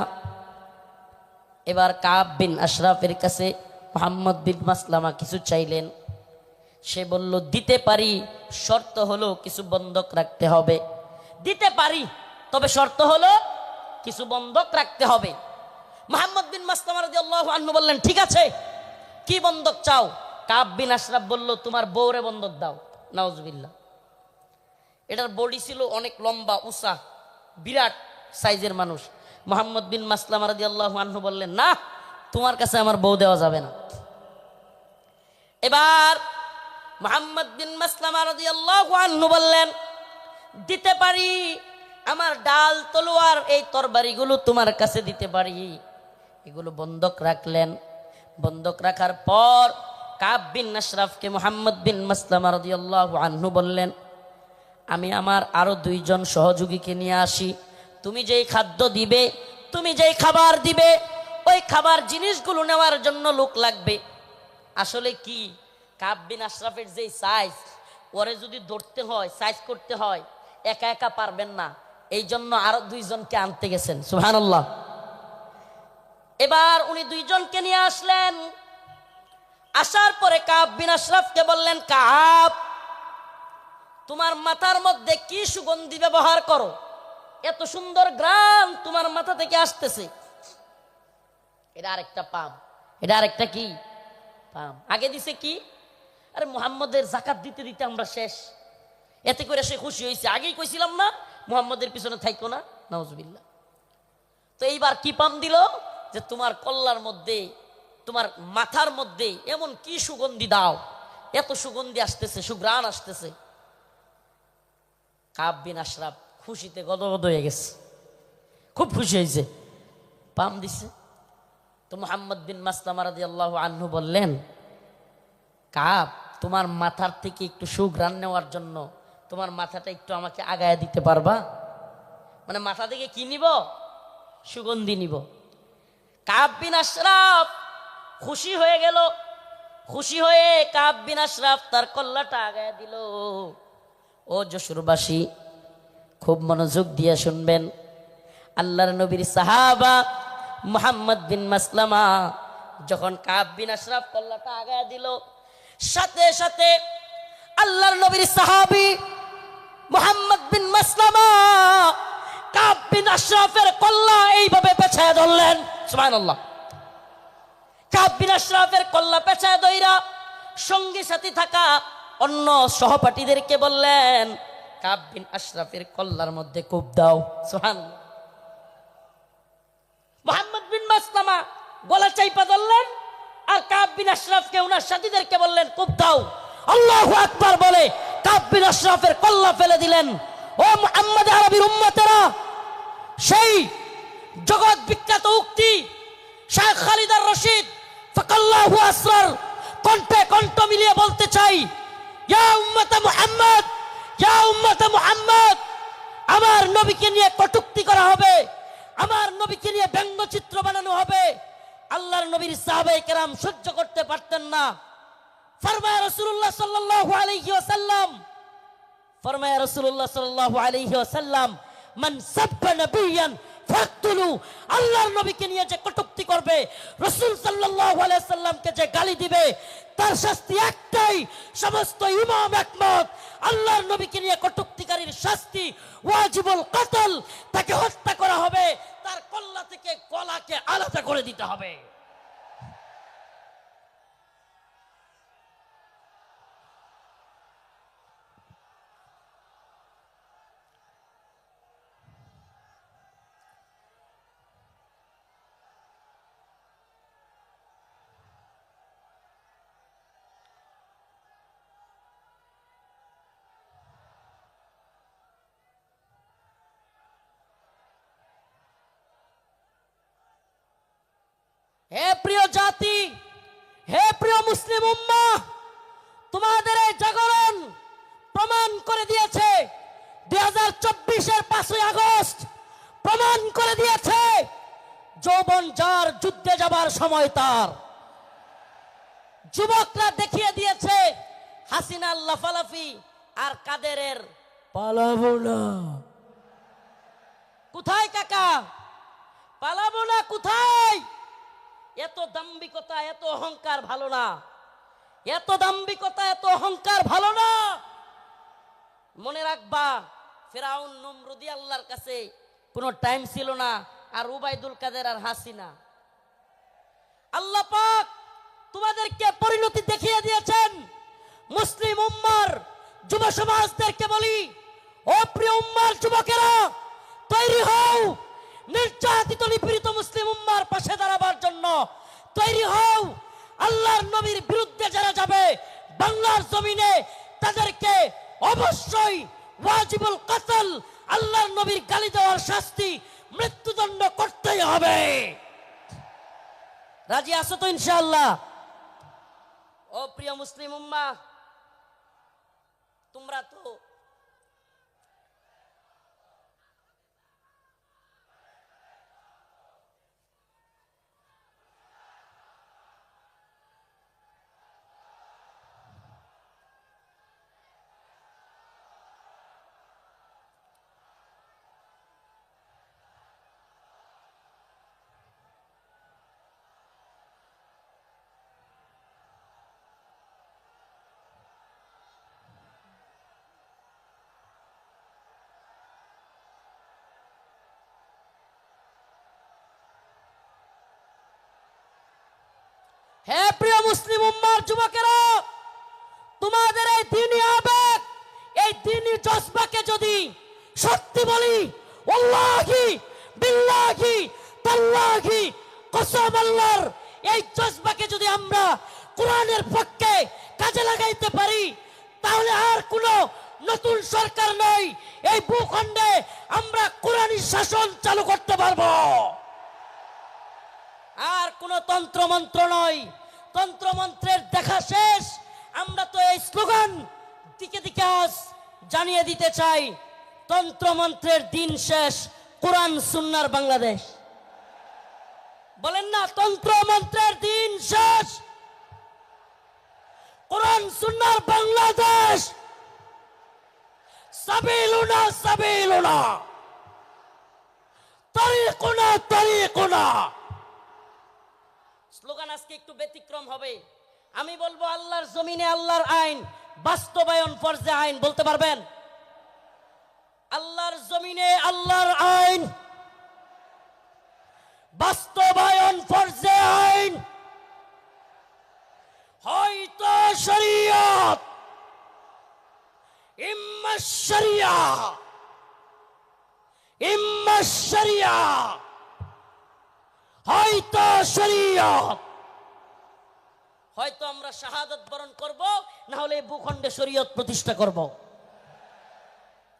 এবার কাব বিন আশরাফের কাছে মুহাম্মদ বিন মাসলামা কিছু চাইলেন। সে বলল দিতে পারি, শর্ত হলো কিছু বন্ধক রাখতে হবে। দিতে পারি, তবে শর্ত হলো কিছু বন্ধক রাখতে হবে। মুহাম্মদ বিন মাসলামা রাদিয়াল্লাহু আনহু বললেন ঠিক আছে, কি বন্ধক চাও? কাব বিন আশরাফ বলল তোমার বউরে বন্ধক দাও। নাউজুবিল্লাহ। এটার বডি ছিল অনেক লম্বা উঁচা, বিরাট সাইজের মানুষ। মুহাম্মদ বিন মাসলামা রাদিয়াল্লাহু আনহু বললেন না, তোমার কাছে আমার বউ দেওয়া যাবে না। এবার মুহাম্মদ বিন মাসলামা রাদিয়াল্লাহু আনহু বললেন দিতে পারি, আমার ডাল তলোয়ার এই তরবারিগুলো তোমার কাছে দিতে পারি। এগুলো বন্ধক রাখলেন। বন্ধক রাখার পর কাব বিন আশরাফকে মুহাম্মদ বিন মাসলামা রাদিয়াল্লাহু আনহু বললেন আমি আমার আরো দুইজন সহযোগীকে নিয়ে আসি, তুমি যেই খাদ্য দিবে, তুমি যেই খাবার দিবে, ওই খাবার জিনিসগুলো নেওয়ার জন্য লোক লাগবে। আসলে কি কাব বিন আশরাফের যেই সাইজ, ওরে যদি ধরতে হয়, সাইজ করতে হয়, একা একা পারবেন না, এই জন্য আরো দুইজনকে আনতে গেছেন। সুবহানাল্লাহ। এবার উনি দুইজনকে নিয়ে আসলেন। আসার পরে কাব বিন আশরাফকে বললেন কাব তোমার মাথার মধ্যে কি সুগন্ধি ব্যবহার করো, এত সুন্দর ঘ্রাণ তোমার মাথা থেকে আসতেছে। এটা আরেকটা পাম, এটা আরেকটা কি পাম। আগে দিছে কি, আরে মুহাম্মদের যাকাত দিতে দিতে আমরা শেষ, এতে করে সে খুশি হয়েছে। আগেই কইছিলাম না মুহাম্মদের পিছনে থাইকো না। নাউজুবিল্লাহ। তো এইবার কি পাম দিল যে তোমার কল্লার মধ্যে, তোমার মাথার মধ্যে এমন কি সুগন্ধি দাও, এত সুগন্ধি আসতেছে, সুঘ্রাণ আসতেছে। কাব বিন আশরাফ খুশিতে গদগদ হয়ে গেছে, খুব খুশি হয়েছে, পাম দিছে। তো মুহাম্মদ বিন মাসলামা রাদিয়াল্লাহু আনহু বললেন কাব তোমার মাথার থেকে একটু সুঘ্রাণ নেওয়ার জন্য তোমার মাথাটা একটু আমাকে আগায় দিতে পারবা? মানে মাথা থেকে কি নিব? সুগন্ধি নিব। কাব বিন আশরাফ খুশি হয়ে গেল। খুশি হয়ে কাব বিন আশরাফ তার কল্লাটা আগায় দিল। ও যশোরবাসী, খুব মনোযোগ দিয়ে শুনবেন। আল্লাহর নবীর সাহাবা মুহাম্মদ বিন মাসলামা যখন কাব বিন আশরাফ কল্লাটা আগায় দিল, সাথে সাথে আল্লাহর নবীর সাহাবী মুহাম্মদ বিন মাসলামা কাব বিন আশরাফের কল্লা এইভাবে পেছায় ধরলেন। সুবহানাল্লাহ। কাব বিন আশরাফের কল্লা পেছায় ধইরা সঙ্গী সাথী থাকা অন্য সহপাঠীদেরকে বললেন, কাব বিন আশরাফের কল্লার মধ্যে কূপ দাও। সুবহানাল্লাহ। মুহাম্মদ বিন মাসলামা গলা চাইপা ধরলেন, আর কাব বিন আশরাফকে ওনার সাথীদেরকে বললেন, কূপ দাও। আল্লাহু আকবার বলে কাব বিন আশরাফের কল্লা ফেলে দিলেন। ও মুহাম্মদ আরবির উম্মতেরা, সেই জগৎ বিখ্যাত উক্তি শাইখ খালিদ আর রশিদ ফাকাল্লাহু আসরার কণ্ঠে কণ্ঠ মিলিয়ে বলতে চাই, ইয়া উম্মতে মুহাম্মদ, ইয়া উম্মতে মুহাম্মদ, আমার নবীকে নিয়ে কটূক্তি করা হবে, আমার নবীকে নিয়ে ব্যঙ্গচিত্র বানানো হবে। আল্লাহর নবীর সাহাবায়ে কেরাম সহ্য করতে পারতেন না। ফরমায় রাসূলুল্লাহ সাল্লাল্লাহু আলাইহি ওয়াসাল্লাম, ফরমায় রাসূলুল্লাহ সাল্লাল্লাহু আলাইহি ওয়াসাল্লাম, মান সাব্বা নাবিয়ান ফাকতুলু, আল্লাহর নবীকে নিয়ে যে কটূক্তি করবে, রাসূল সাল্লাল্লাহু আলাইহি ওয়াসাল্লামকে যে গালি দিবে, তার শাস্তি একটাই। সমস্ত ইমাম একমত, আল্লাহর নবীকে নিয়ে কটূক্তিকারীর শাস্তি ওয়াজিবুল কতল, তাকে হত্যা করা হবে, তার কল্লা থেকে গলাকে আলাদা করে দিতে হবে। হে প্রিয় জাতি, হে প্রিয় মুসলিম উম্মাহ, তোমাদের এই জাগরণ প্রমাণ করে দিয়েছে, 2024-এর 5ই আগস্ট প্রমাণ করে দিয়েছে, যৌবন যার যুদ্ধে যাবার সময় তার। যুবকরা দেখিয়ে দিয়েছে হাসিনার লাফালাফি আর কাদেরের পালাবো না। কোথায় কাকা? পালাবো না কোথায়? এত দাম্ভিকতা, এত অহংকার ভালো না, এত দাম্ভিকতা, এত অহংকার ভালো না। মনে রাখবা, ফেরাউন নমরুদি আল্লাহর কাছে কোনো টাইম ছিল না, আর উবাইদুল কাদের আর হাসিনা। আল্লাহ পাক তোমাদেরকে পরিণতি দেখিয়ে দিয়েছেন। মুসলিম উম্মার যুব সমাজদেরকে বলি, ও প্রিয় উম্মার যুবকেরা, তৈরি হও নির্যাতিত নিপীড়িত মুসলিম উম্মার পাশে দাঁড়াবার জন্য। তৈরি হও, আল্লাহর নবীর বিরুদ্ধে যারা যাবে বাংলার জমিনে, তাদেরকে অবশ্যই ওয়াজিবুল কতল, আল্লাহর নবীর গালি দেওয়ার শাস্তি, মৃত্যুদণ্ড করতেই হবে। রাজি আছো তো ইনশাআল্লাহ? ও প্রিয় মুসলিম উম্মাহ, তোমরা তো হে প্রিয় মুসলিম উম্মার যুবকেরা, তোমাদের এই দ্বীনি আবেগ, এই দ্বীনি জজবাকে যদি সত্যি বলি, ওয়াল্লাহি বিল্লাহি তাল্লাহি কসম আল্লাহর, এই জজবাকে যদি আমরা কোরআনের পক্ষে কাজে লাগাইতে পারি, তাহলে আর কোনো নতুন সরকার নয়, এই ভূখণ্ডে আমরা কোরআনী শাসন চালু করতে পারবো। আর কোনো তন্ত্রমন্ত্র নয়, তন্ত্রমন্ত্রের দেখা শেষ। আমরা তো এই স্লোগান দিকে দিকে আজ জানিয়ে দিতে চাই, তন্ত্রমন্ত্রের দিন শেষ, কোরআন সুন্নাহর বাংলাদেশ। বলেন না, তন্ত্রমন্ত্রের দিন শেষ, কোরআন সুন্নাহর বাংলাদেশ। সাবিলুনা সাবিলুনা, তারিকুনা তারিকুনা। স্লোগান আজকে একটু ব্যতিক্রম হবে। আমি বলবো আল্লাহর জমিনে আল্লাহর আইন বাস্তবায়ন ফরজে আইন। বলতে পারবেন? আল্লাহর জমিনে আল্লাহর আইন বাস্তবায়ন ফরজে আইন। হয়তো শরীয়ত, ইম্মা শরিয়া, ইম্মা শরিয়া, হয়তো শরীয়ত। হয়তো আমরা শাহাদাত বরণ করব, না হলে ভূখণ্ডে শরীয়ত প্রতিষ্ঠা করব।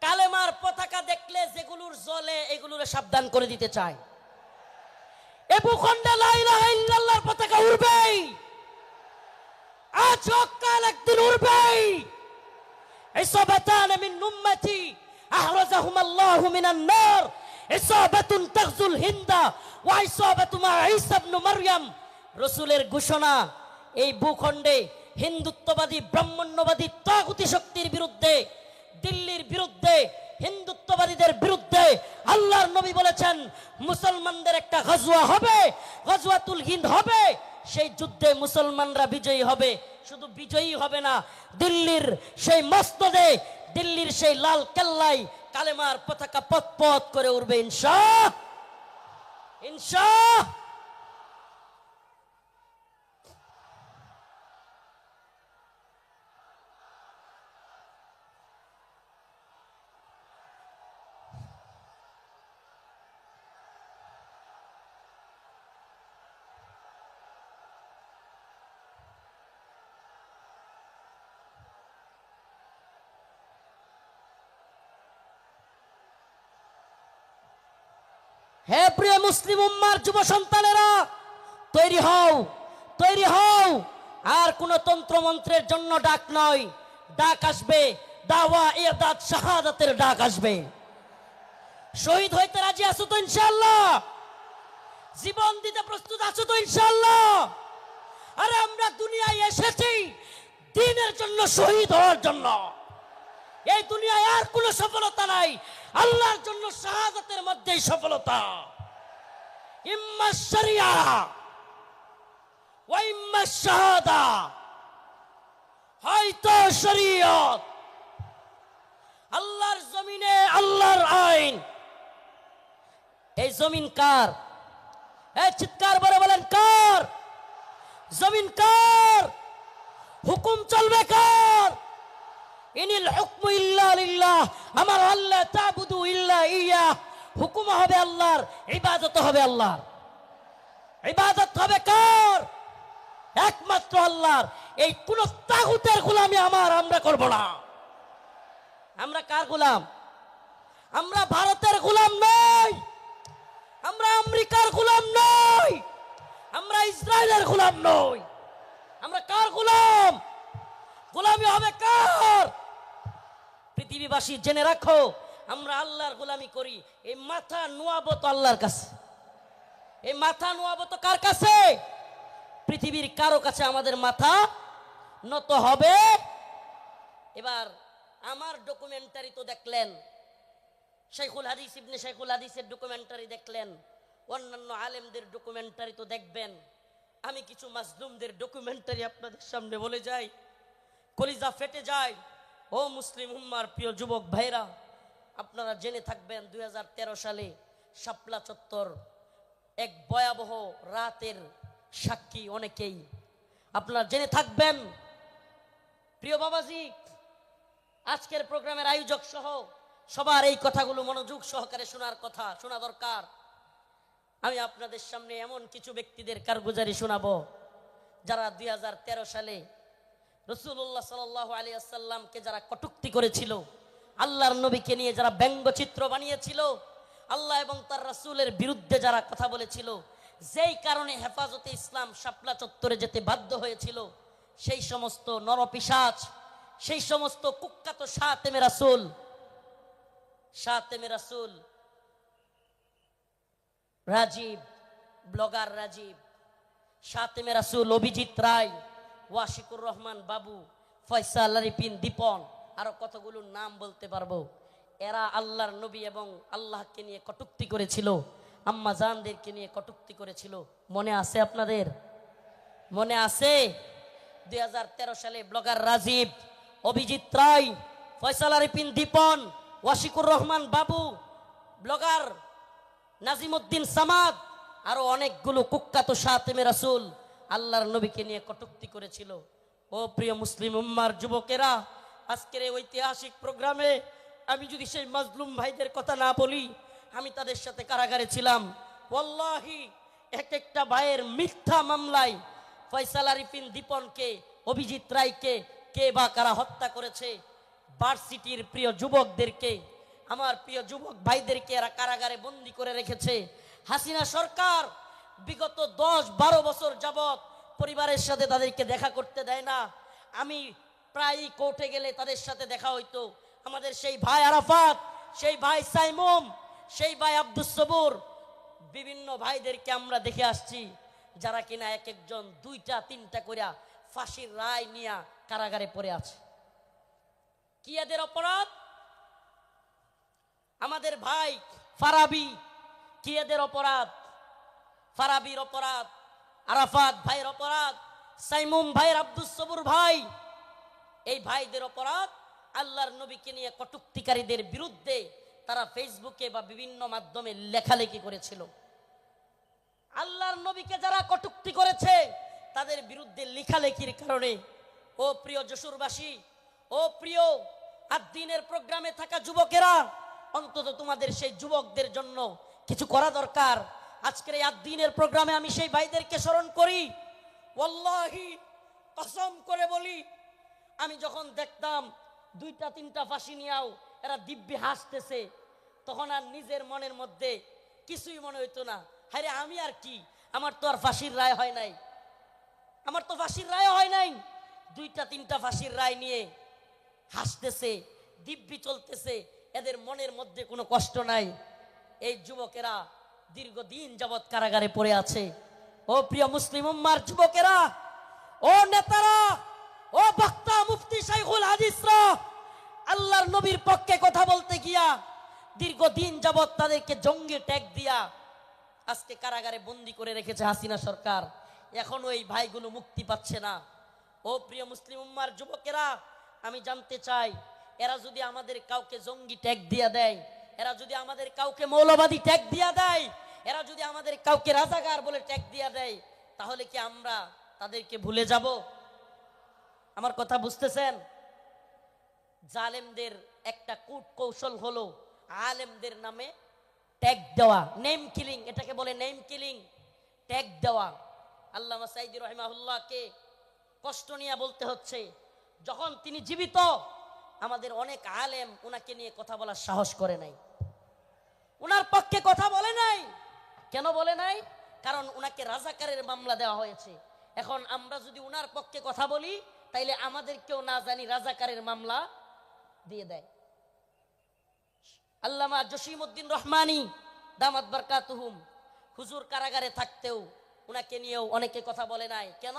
কালেমার পতাকা দেখলে যেগুলোর জ্বলে এগুলোর সাবধান করে দিতে চাই। এ ভূখণ্ডে লা ইলাহা ইল্লাল্লাহর পতাকা উড়বেই, আজ হোক কাল একদিন উড়বেই। ইসাবাতান মিন উম্মতি আহরাজাহুম আল্লাহু মিনান নার, ইসাবাতুন তাগজুল হিন্দা ওয়া ইসাবাতু মা ঈসা ইবনে মারইয়াম। রাসূলের ঘোষণা, এই ভূখণ্ডে হিন্দুত্ববাদী ব্রাহ্মণ্যবাদী তাগুতি শক্তির বিরুদ্ধে, দিল্লির বিরুদ্ধে, হিন্দুত্ববাদীদের বিরুদ্ধে আল্লাহর নবী বলেছেন মুসলমানদের একটা গজওয়া হবে, গজওয়াতুল হিন্দ হবে। সেই যুদ্ধে মুসলমানরা বিজয়ী হবে। শুধু বিজয়ী হবে না, দিল্লির সেই মসনদে, দিল্লির সেই লাল কেল্লায় কালেমার পতাকা পথ পথ করে উঠবে ইনশাআল্লাহ, ইনশাআল্লাহ। হে প্রিয় মুসলিম উম্মার যুব সন্তানেরা, তৈরি হও, তৈরি হও। আর কোন তন্ত্র মন্ত্রের জন্য ডাক নয়, ডাক আসবে দাওয়া ইরদাদ শাহাদাতের ডাক আসবে। শহীদ হইতে রাজি আছো তো ইনশাআল্লাহ? জীবন দিতে প্রস্তুত আছো তো ইনশাআল্লাহ? আরে আমরা দুনিয়ায় এসেছি দ্বীনের জন্য, শহীদ হওয়ার জন্য। এই দুনিয়ায় আর কোনো সফলতা নাই, আল্লাহর জন্য শাহাদাতের মধ্যেই সফলতা। ইম্মা শরিয়া ওয়া ইম্মা শাহাদা, হয়তো শরীয়ত। আল্লাহর জমিনে আল্লাহর আইন। এই জমিন কার? এই চিৎকার করে বলেন কার? জমিন কার? হুকুম চলবে কার? ইনিল হুকমু ইল্লা লিল্লাহ, আমার আল্লাহ তাবুদু ইল্লা ইয়া। হুকুম হবে আল্লাহর, ইবাদত হবে আল্লাহর। ইবাদত হবে কার? একমাত্র আল্লাহর। এই কোন তাগুতের গোলামি আমরা করব না। আমরা কার গোলাম? আমরা ভারতের গোলাম নই, আমরা আমেরিকার গোলাম নই, আমরা ইসরায়েলের গোলাম নই। আমরা কার গোলাম? গোলামি হবে কার? পৃথিবীবাসী জেনে রাখো, আমরা আল্লাহর গোলামি করি। এই মাথা নোয়াবো তো আল্লাহর কাছে। এই মাথা নোয়াবো তো কার কাছে? পৃথিবীর কারো কাছে আমাদের মাথা নত হবে। এবার আমার ডকুমেন্টারি তো দেখলেন, শাইখুল হাদিস ইবনে শাইখুল হাদিসের ডকুমেন্টারি দেখলেন, অন্যান্য আলেমদের ডকুমেন্টারি তো দেখবেন। আমি কিছু মাজলুমদের ডকুমেন্টারি আপনাদের সামনে বলে যাই, কলিজা ফেটে যায়। ও মুসলিম উম্মার প্রিয় যুবক ভাইরা, আপনারা জেনে থাকবেন 2013 সালে শাপলা চত্বর এক ভয়াবহ রাতের সাক্ষী অনেকেই। আপনারা জেনে থাকবেন। প্রিয় বাবাজি, আজকের প্রোগ্রামের আয়োজক সহ সবার এই কথাগুলো মনোযোগ সহকারে শোনা দরকার। আমি আপনাদের সামনে এমন কিছু ব্যক্তিদের কারগুজারি শোনাবো যারা 2013 সালে রাসূলুল্লাহ সাল্লাল্লাহু আলাইহি ওয়াসাল্লামকে যারা কটূক্তি করেছিল, আল্লাহর নবীকে নিয়ে যারা ব্যঙ্গচিত্র বানিয়েছিল, আল্লাহ এবং তার রাসূলের বিরুদ্ধে যারা কথা বলেছিল, যেই কারণে হেফাজতে ইসলাম শাপলা চত্বরে যেতে বাধ্য হয়েছিল, সেই সমস্ত নরপিশাচ, সেই সমস্ত কুখ্যাত শাতেমে রাসূল রাজীব, ব্লগার রাজীব, শাতেমে রাসূল অভিজিৎ রায়, ওয়াশিকুর রহমান বাবু, ফয়সাল আরিফিন দীপন, আরো কতগুলো নাম বলতে পারবো। এরা আল্লাহর নবী এবং আল্লাহকে নিয়ে কটূক্তি করেছিল, আম্মা জানদেরকে নিয়ে কটূক্তি করেছিল। মনে আছে আপনাদের? মনে আছে? 2013 সালে ব্লগার রাজীব, অভিজিৎ রায়, ফয়সাল আরিফিন দীপন, ওয়াশিকুর রহমান বাবু, ব্লগার নাজিমউদ্দিন সামাদ, আরো অনেকগুলো কুখ্যাত শাতিমে রাসূল আল্লাহর নবীকে নিয়ে কটূক্তি করেছিল। ও প্রিয় মুসলিম উম্মার যুবকেরা, আজকের এই ঐতিহাসিক প্রোগ্রামে আমি যদি সেই মাজলুম ভাইদের কথা না বলি, আমি তাদের সাথে কারাগারে ছিলাম। ওয়াল্লাহি এক একটা ভাইয়ের মিথ্যা মামলায় ফয়সাল আরিফিন দীপনকে, অভিজিৎ রায়কে কে বা কারা হত্যা করেছে, ভার্সিটির প্রিয় যুবকদেরকে, আমার প্রিয় যুবক ভাইদেরকে এরা কারাগারে বন্দি করে রেখেছে। হাসিনা সরকার বিগত 10-12 বছর যাবত পরিবারের সাথে তাদেরকে দেখা করতে দেয় না। আমি প্রায়ই কোর্টে গেলে তাদের সাথে দেখা হইতো। আমাদের সেই ভাই আরাফাত, সেই ভাই সাইমুম, সেই ভাই আব্দুস সবুর, বিভিন্ন ভাইদেরকে আমরা দেখে আসছি যারা কিনা এক একজন 2টা-3টা করে ফাঁসির রায় নিয়ে কারাগারে পড়ে আছে। কি এদের অপরাধ? আমাদের ভাই ফারাবি, কি এদের অপরাধ? ফারাবির অপরাধ, আরাফাত ভাইয়ের অপরাধ, সাইমুম ভাইয়ের, আব্দুস সবুর ভাই, এই ভাইদের অপরাধ আল্লাহর নবীকে নিয়ে কটূক্তিকারীদের বিরুদ্ধে তারা ফেসবুকে বা বিভিন্ন মাধ্যমে লেখালেখি করেছিল। আল্লাহর নবীকে যারা কটূক্তি করেছে তাদের বিরুদ্ধে লেখালেখির কারণে, ও প্রিয় যশোরবাসী, ও প্রিয় আদ-দ্বীনের প্রোগ্রামে থাকা যুবকেরা, অন্তত তোমাদের সেই যুবকদের জন্য কিছু করা দরকার। আজকের এই আদ-দ্বীনের প্রোগ্রামে আমি সেই ভাইদেরকে স্মরণ করি। ওয়াল্লাহি কসম করে বলি, আমি যখন দেখতাম 2টা-3টা ফাঁসি নিয়েও এরা দিব্যি হাসতেছে, তখন আর নিজের মনের মধ্যে কিছুই মনে হইতো না। আরে আমি আর কি, আমার তো আর ফাঁসির রায় হয় নাই, আমার তো ফাঁসির রায় হয় নাই। 2টা-3টা ফাঁসির রায় নিয়ে হাসতেছে, দিব্যি চলতেছে, এদের মনের মধ্যে কোনো কষ্ট নাই। এই যুবকেরা দীর্ঘদিন যাবৎ কারাগারে পড়ে আছে। ও প্রিয় মুসলিম উম্মার যুবকেরা, ও নেতারা, ও বক্তা মুফতি শাইখুল হাদিসরা, আল্লাহর নবীর পক্ষে কথা বলতে গিয়া দীর্ঘদিন যাবৎ তাদেরকে জঙ্গি ট্যাগ দিয়া আজকে কারাগারে বন্দি করে রেখেছে হাসিনা সরকার। এখনো এই ভাইগুলো মুক্তি পাচ্ছে না। ও প্রিয় মুসলিম উম্মার যুবকেরা, আমি জানতে চাই, এরা যদি আমাদের কাউকে জঙ্গি ট্যাগ দিয়া দেয়, এরা যদি আমাদের কাউকে মৌলবাদী ট্যাগ দিয়া দেয়, এরা যদি আমাদের কাউকে রাজাকার বলে ট্যাগ দিয়া দেয়, তাহলে কি আমরা তাদেরকে ভুলে যাব? আমার কথা বুঝতেছেন? জালেমদের একটা কূট কৌশল হলো আলেমদের নামে ট্যাগ দেওয়া, নেম কিলিং, এটাকে বলে নেম কিলিং, ট্যাগ দেওয়া। আল্লামা সাঈদী রাহিমাহুল্লাহকে কষ্ট নিয়ে বলতে হচ্ছে, যখন তিনি জীবিত আমাদের অনেক আলেম ওনাকে নিয়ে কথা বলার সাহস করে নাই, ওনার পক্ষে কথা বলে নাই। কেন বলে নাই? কারণ ওনাকে রাজাকারের মামলা দেওয়া হয়েছে। এখন আমরা যদি ওনার পক্ষে কথা বলি, তাইলে আমাদেরকেও না জানি রাজাকারের মামলা দিয়ে দেয়। আল্লামা জসিমউদ্দিন রহমানী দামাত বারকাতুহুম, হুজুর কারাগারে থাকতেও উনাকে নিয়েও অনেকে কথা বলে নাই। কেন?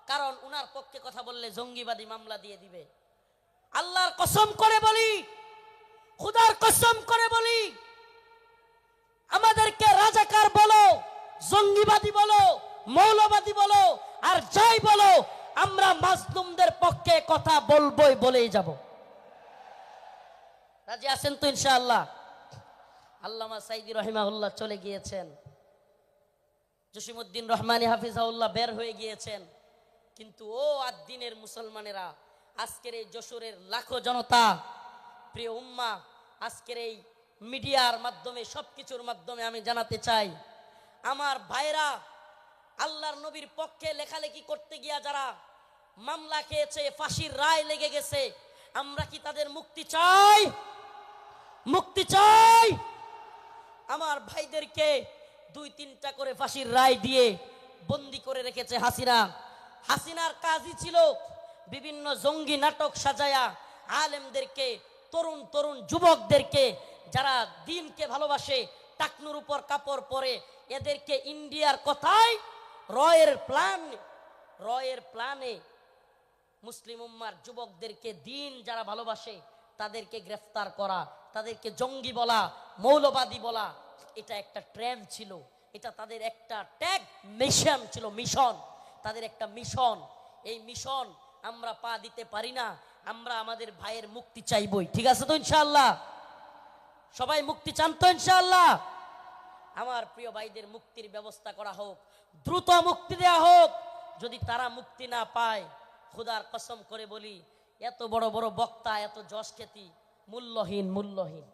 কারণ উনার পক্ষে কথা বললে জঙ্গিবাদী মামলা দিয়ে দিবে। আল্লাহর কসম করে বলি, খুদার কসম করে বলি, আমাদেরকে রাজাকার বলো, জঙ্গিবাদী বলো, মৌলবাদী বলো, আর যাই বলো, আমরা মাজলুমদের পক্ষে কথা বলবোই, বলেই যাব। রাজি আছেন তো ইনশাআল্লাহ? আল্লামা সাঈদী রাহিমাহুল্লাহ চলে গিয়েছেন, জসিমউদ্দিন রহমানী হাফিজাহুল্লাহ বের হয়ে গিয়েছেন, কিন্তু ও আদ-দ্বীনের মুসলমানেরা, আজকের এই যশোরের লাখো জনতা, প্রিয় উম্মা, আজকের এই মিডিয়ার মাধ্যমে, সবকিছুর মাধ্যমে আমি জানাতে চাই, আমার ভাইরা আল্লাহর নবীর পক্ষে লেখালেখি করতে গিয়া যারা মামলা খেয়েছে, ফাঁসির রায় লেগে গেছে, আমরা কি তাদের মুক্তি চাই? মুক্তি চাই। আমার ভাইদেরকে 2-3টা করে ফাঁসির রায় দিয়ে বন্দি করে রেখেছে হাসিনা। হাসিনার কাজই ছিল বিভিন্ন জঙ্গি নাটক সাজায়া আলেমদেরকে, তরুণ তরুণ যুবকদেরকে যারা দ্বীনকে ভালোবাসে, টাকনুর উপর কাপড় পরে, এদেরকে ইন্ডিয়ার কথায় রয়ের প্ল্যানে মুসলিম উম্মার যুবকদেরকে, দ্বীন যারা ভালোবাসে তাদেরকে গ্রেফতার করা, তাদেরকে জঙ্গি বলা, মৌলবাদী বলা, এটা একটা ট্রেন্ড ছিল, এটা তাদের একটা ট্যাগ মিশন ছিল, মিশন, তাদের একটা মিশন। এই মিশন আমরা পা দিতে পারি না। আমরা আমাদের ভাইয়ের মুক্তি চাইবই, ঠিক আছে তো ইনশাআল্লাহ? সবাই মুক্তি চান তো ইনশাআল্লাহ? আমার প্রিয় ভাইদের মুক্তির ব্যবস্থা করা হোক, দ্রুত মুক্তি দেয়া হোক। যদি তারা মুক্তি না পায়, খোদার কসম করে বলি, এত বড় বড় বক্তা, এত যশ খ্যাতি মূল্যহীন, মূল্যহীন,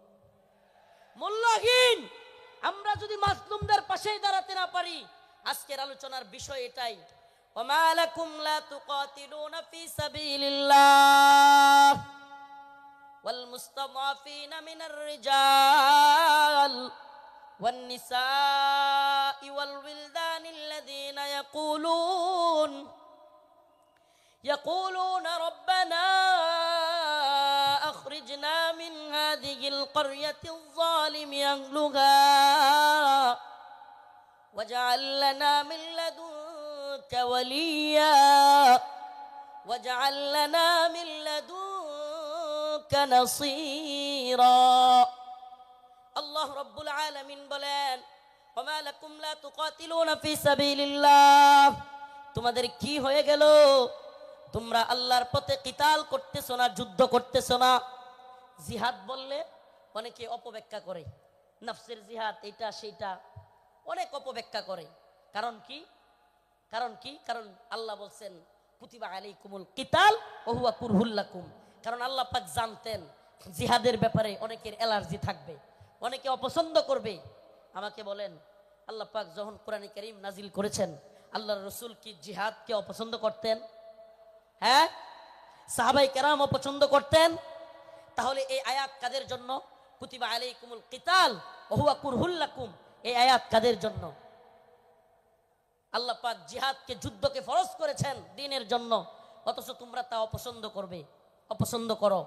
মূল্যহীন। আমরা যদি মাজলুমদের পাশেই দাঁড়াতে না পারি। আজকের আলোচনার বিষয় এটাই, ওমা লাকুম লা তুকাতিলুনা ফি সাবিলিল্লাহ ওয়াল মুস্তাদাফিনা মিনার রিজাল ওয়ান নিসাই ওয়াল উইলদানিল্লাযীনা يقولون ربنا أخرجنا من هذه القرية الظالم أهلها واجعل لنا من لدنك وليا واجعل لنا من لدنك نصيرا الله رب العالمين বলেন, وما لكم لا تقاتلون في سبيل الله, তোমাদের কি হয়ে গেল? তোমরা আল্লাহর পথে কিতাল করতেছো না, যুদ্ধ করতেছো না। জিহাদ বললে অনেকে অপব্যাখ্যা করে, নফসের জিহাদ, এটা সেটা অনেক অপব্যাখ্যা করে। কারণ কি? কারণ কি? কারণ আল্লাহ বলছেন কুতিবা আলাইকুমুল কিতাল ওয়া হুয়া কুরহুল লাকুম। কারণ আল্লাহ পাক জানতেন জিহাদের ব্যাপারে অনেকের অ্যালার্জি থাকবে, অনেকে অপছন্দ করবে। আমাকে বলেন, আল্লাহ পাক যখন কোরআনে কারীম নাজিল করেছেন, আল্লাহর রাসূল কি জিহাদকে অপছন্দ করতেন? হ্যাঁ, সাহাবাই কেরাম অপছন্দ করতেন। তাহলে এই আয়াত কাদের জন্য? কুতিবা আলাইকুমুল কিতাল ওয়া হুয়া কুরহুল লাকুম, এই আয়াত কাদের জন্য? আল্লাহ পাক জিহাদকে, যুদ্ধকে ফরজ করেছেন দ্বীনের জন্য, অথচ তোমরা তা অপছন্দ করবে, অপছন্দ করো।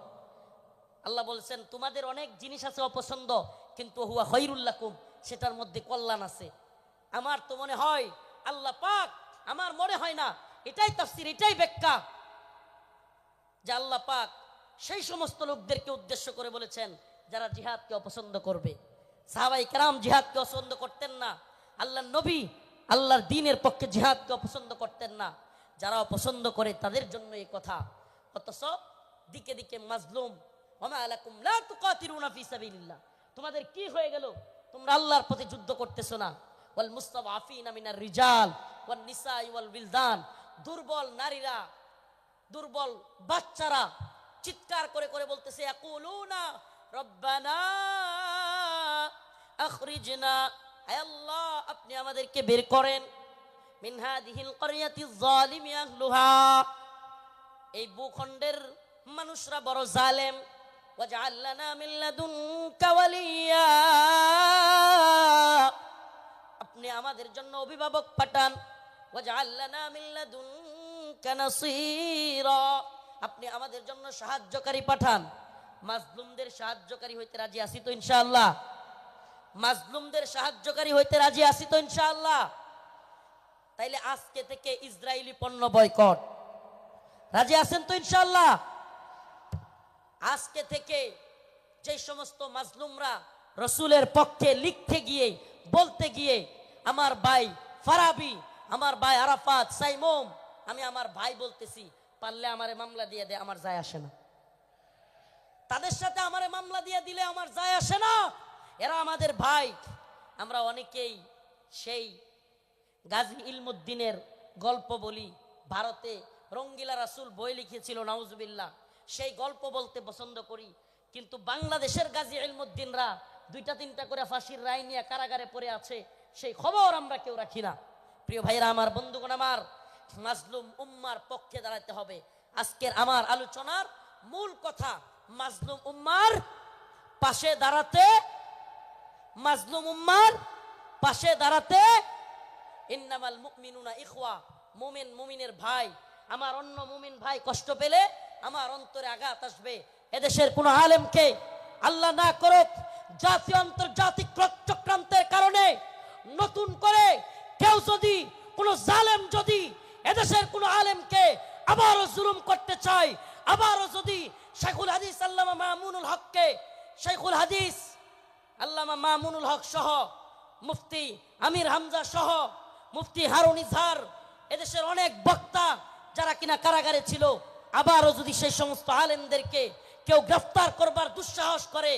আল্লাহ বলছেন তোমাদের অনেক জিনিস আছে অপছন্দ, কিন্তু হুয়া খায়রুল লাকুম, সেটার মধ্যে কল্যাণ আছে। আমার তো মনে হয় আল্লাহ পাক, আমার মনে হয় না, এটাই তাফসীর, এটাই ব্যাখ্যা, যে আল্লাহ পাক সেই সমস্ত লোকদেরকে উদ্দেশ্য করে বলেছেন যারা জিহাদকে অপছন্দ করবে। সাহাবাই কেরাম জিহাদকে অপছন্দ করতেন না, আল্লাহর নবী আল্লাহর দ্বীনের পক্ষে জিহাদকে অপছন্দ করতেন না। যারা অপছন্দ করে তাদের জন্য এই কথা। অথচ দিকে দিকে মাজলুম, ওমা লাকুম লা তুকাতিলুনা ফি সাবিলিল্লাহ, তোমাদের কি হয়ে গেল? তোমরা আল্লাহর পথে যুদ্ধ করতেছো না। ওয়াল মুস্তাদাফিনা মিনার রিজাল ওয়ান নিসাই ওয়াল উইলদান, দুর্বল নারীরা, দুর্বল বাচ্চারা চিৎকার করে করে বলতেছে, ইয়াকুলুনা রব্বানা আখরিজনা, হে আল্লাহ আপনি আমাদেরকে বের করেন, মিন হাদিহিল ক্বরিয়াতিজ যালিমি আহলুহা, এই ভূখণ্ডের মানুষরা বড় জালেম, ওয়াজআল লানা মিন লাদুনকা ওয়ালিয়া, আপনি আমাদের জন্য অভিভাবক পাঠান, ওয়াজআল লানা মিন লাদুনকা নাসীরা, আপনি আমাদের জন্য সাহায্যকারী পাঠান। মাজলুমদের সাহায্যকারী হইতে রাজি আছি তো ইনশাআল্লাহ? মাজলুমদের সাহায্যকারী হইতে রাজি আছি তো ইনশাআল্লাহ? তাইলে আজকে থেকে ইসরায়েলি পণ্য বয়কট, রাজি আছেন তো ইনশাআল্লাহ? আজকে থেকে যে সমস্ত মাজলুমরা রসুলের পক্ষে লিখতে গিয়ে, বলতে গিয়ে, আমার ভাই ফারাবি, আমার ভাই আরাফাত, সাইমুম, আমি আমার ভাই বলতেছি, পারলে আমারে মামলা দিয়ে দে, আমার যায় আসে না। তাদের সাথে আমারে মামলা দিয়ে দিলে আমার যায় আসে না, এরা আমাদের ভাই। আমরা অনেকেই সেই গাজী ইলমুদ্দিনের গল্প বলি, ভারতে রঙ্গিলা রাসূল বই লিখেছিল, নাউজুবিল্লাহ, সেই গল্প বলতে পছন্দ করি। কিন্তু বাংলাদেশের গাজী ইলমুদ্দিনরা 2-3টা করে ফাঁসির রায় নিয়ে কারাগারে পড়ে আছে, সেই খবর আমরা কেউ রাখি না। প্রিয় ভাইরা আমার, বন্ধুগণ আমার, মাজলুম উম্মার পক্ষে দাঁড়াতে হবে। আজকের আমার আলোচনার মূল কথা, মাজলুম উম্মার পাশে দাঁড়াতে, মাজলুম উম্মার পাশে দাঁড়াতে। ইন্নামাল মুমিনুনা ইখওয়া, মুমিন মুমিনের ভাই। আমার অন্য মুমিন ভাই কষ্ট পেলে আমার অন্তরে আঘাত আসবে। এদেশের কোন আলেমকে আল্লাহ না করুক জাতীয় আন্তর্জাতিক চক্রান্তের কারণে নতুন করে কেউ যদি, কোন জালেম যদি এদেশের কোন আলেমকে আবারও জুলুম করতে চায়, আবারও যদি শাইখুল হাদিস আল্লামা মামুনুল হককে, শাইখুল হাদিস আল্লামা মামুনুল হক সহ, মুফতি আমির হামজা সহ, মুফতি হারুন ইজহার, এদেশের অনেক বক্তা যারা কিনা কারাগারে ছিল, আবারও যদি সেই সমস্ত আলেমদেরকে কেউ গ্রেফতার করবার দুঃসাহস করে,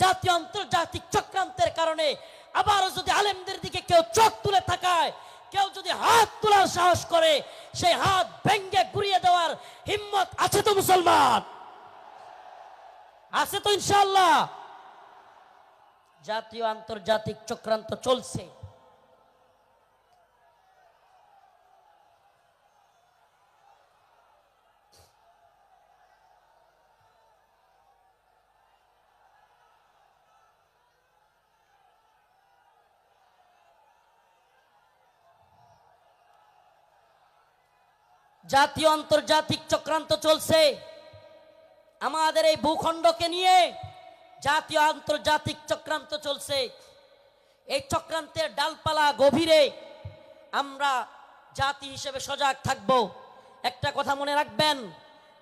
জাতীয় আন্তর্জাতিক চক্রান্তের কারণে আবারও যদি আলেমদের দিকে কেউ চোখ তুলে তাকায়, কেউ যদি হাত তোলার সাহস করে, সেই হাত ভেঙ্গে গুড়িয়ে দেওয়ার হিম্মত আছে তো মুসলমান? আছে তো ইনশাআল্লাহ? জাতীয় আন্তর্জাতিক চক্রান্ত চলছে। জাতীয় আন্তর্জাতিক চক্রান্ত চলছে আমাদের এই ভূখণ্ডকে নিয়ে। জাতীয় আন্তর্জাতিক চক্রান্ত চলছে। এই চক্রান্তের ডালপালা গভীরে আমরা জাতি হিসেবে সজাগ থাকব। একটা কথা মনে রাখবেন,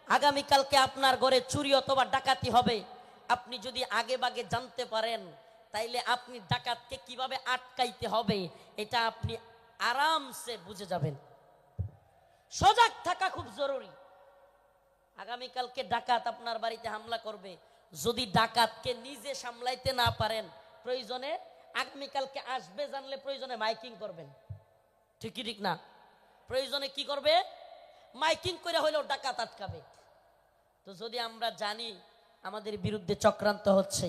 আগামীকালকে আপনার ঘরে চুরি অথবা ডাকাতি হবে। আপনি যদি আগে ভাগে জানতে পারেন, তাইলে আপনি ডাকাতকে কিভাবে আটকাইতে হবে এটা আপনি আরামসে বুঝে যাবেন। সজাগ থাকা খুব জরুরি। আগামীকালকে ডাকাত আপনার বাড়িতে হামলা করবে, যদি ডাকাতকে নিজে সামলাইতে না পারেন, প্রয়োজনে আগামীকালকে আসবে জানলে প্রয়োজনে মাইকিং করবেন। ঠিক ঠিক না? প্রয়োজনে কি করবে? মাইকিং করে হইলেও ডাকাত আটকাবে। তো যদি আমরা জানি আমাদের বিরুদ্ধে চক্রান্ত হচ্ছে,